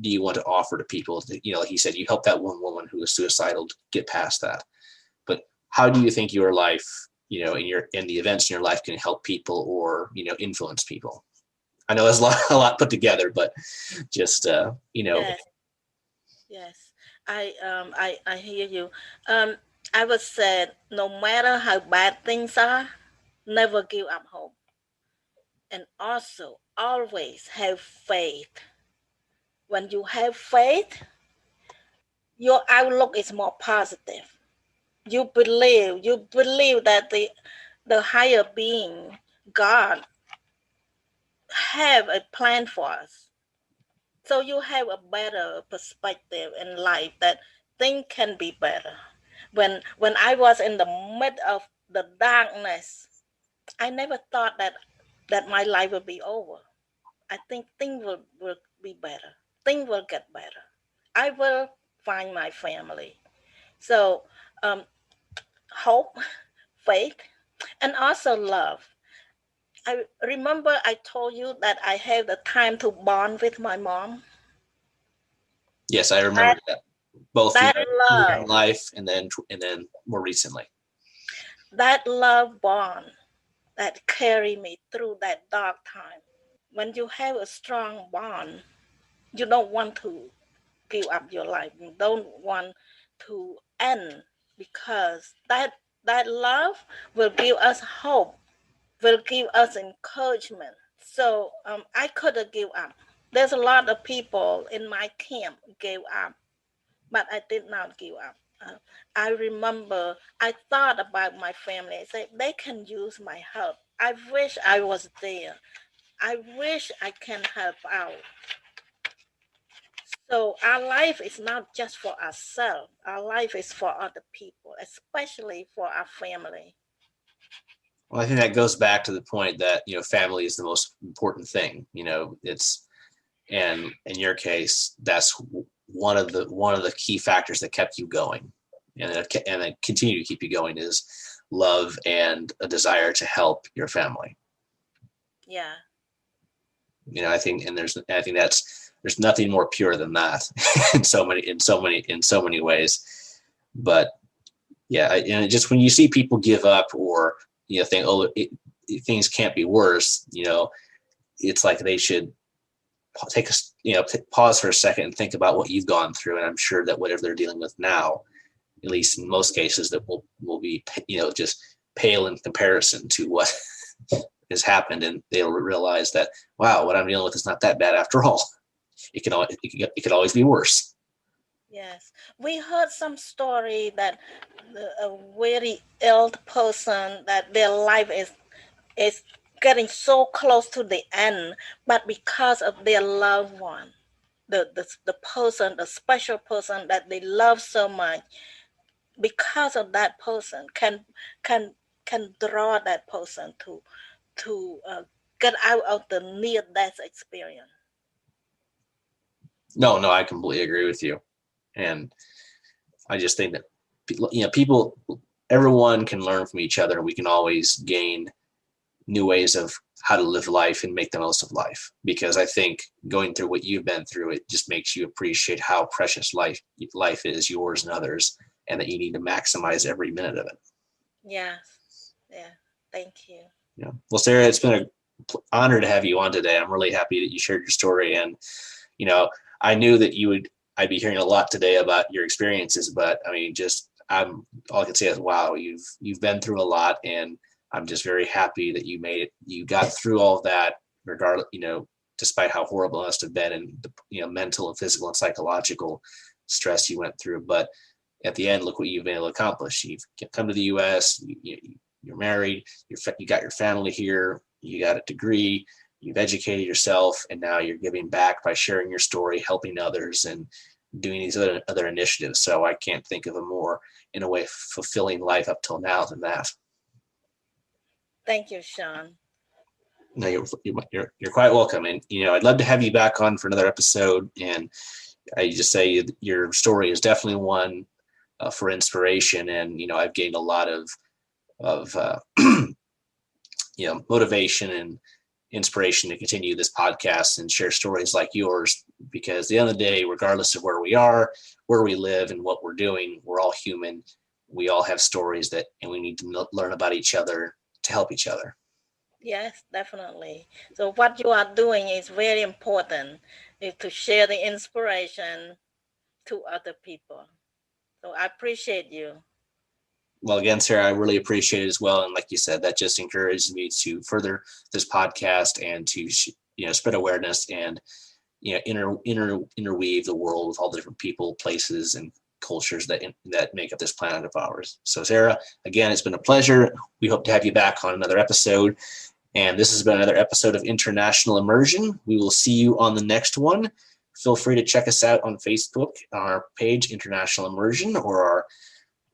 A: you want to offer to people? Like you said, you helped that one woman who was suicidal to get past that. But how do you think your life, in the events in your life, can help people or, influence people? I know there's a lot put together, but just,
B: Yes. Yes. I hear you. I would say no matter how bad things are, never give up hope. And also always have faith. When you have faith, your outlook is more positive. You believe that the higher being, God, have a plan for us. So you have a better perspective in life that things can be better. When I was in the mid of the darkness, I never thought that my life would be over. I think things will be better. Things will get better. I will find my family. So hope, faith, and also love. I remember I told you that I have the time to bond with my mom.
A: yes, I remember that, both
B: That
A: in your young
B: love,
A: life and then more recently.
B: that love bond that carried me through that dark time. When you have a strong bond, you don't want to give up your life. You don't want to end because that love will give us hope, will give us encouragement. So I could have give up. There's a lot of people in my camp gave up, but I did not give up. I remember I thought about my family. I said, they can use my help. I wish I was there. I wish I can help out. So our life is not just for ourselves. Our life is for other people, especially for our family.
A: Well, I think that goes back to the point that, family is the most important thing. And in your case, that's one of the key factors that kept you going, and that continue to keep you going is love and a desire to help your family.
B: Yeah.
A: I think there's nothing more pure than that in so many ways. But yeah, and just when you see people give up or think, things can't be worse, it's like they should pause for a second and think about what you've gone through. And I'm sure that whatever they're dealing with now, at least in most cases, that will be just pale in comparison to what has happened, and they'll realize that, wow, what I'm dealing with is not that bad after all. It could always be worse.
B: Yes, we heard some story that a very ill person, that their life is getting so close to the end, but because of their loved one, the person, the special person that they love so much, because of that person can draw that person to get out of the near-death experience.
A: No, I completely agree with you. And I just think that, everyone can learn from each other. We can always gain new ways of how to live life and make the most of life. Because I think going through what you've been through, it just makes you appreciate how precious life is, yours and others, and that you need to maximize every minute of it.
B: Yes. Yeah. Thank you.
A: Yeah. Well, Sarah, it's been an honor to have you on today. I'm really happy that you shared your story. And, I knew that I'd be hearing a lot today about your experiences, but I mean, all I can say is, wow, you've been through a lot, and I'm just very happy that you made it. You got through all of that, regardless, despite how horrible it must have been, and the, mental and physical and psychological stress you went through. But at the end, look what you've been able to accomplish. You've come to the U.S., you're married, you got your family here, you got a degree, you've educated yourself, and now you're giving back by sharing your story, helping others, and doing these other initiatives. So I can't think of a more, in a way, fulfilling life up till now than that.
B: Thank you, Sean.
A: No, you're quite welcome. And, I'd love to have you back on for another episode. And I just say your story is definitely one for inspiration. And, I've gained a lot of motivation and inspiration to continue this podcast and share stories like yours, because at the end of the day, regardless of where we are, where we live, and what we're doing, we're all human. We all have stories and we need to learn about each other to help each other.
B: Yes, definitely. So what you are doing is very important, is to share the inspiration to other people. So I appreciate you.
A: Well, again, Sarah, I really appreciate it as well. And like you said, that just encourages me to further this podcast and to, spread awareness and, interweave the world with all the different people, places, and cultures that make up this planet of ours. So, Sarah, again, it's been a pleasure. We hope to have you back on another episode. And this has been another episode of International Immersion. We will see you on the next one. Feel free to check us out on Facebook, on our page, International Immersion, or our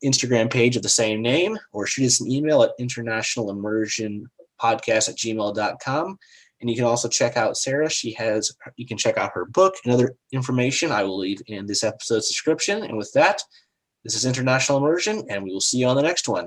A: Instagram page of the same name, or shoot us an email at internationalimmersionpodcast@gmail.com. And you can also check out Sarah. You can check out her book and other information I will leave in this episode's description. And with that, this is International Immersion, and we will see you on the next one.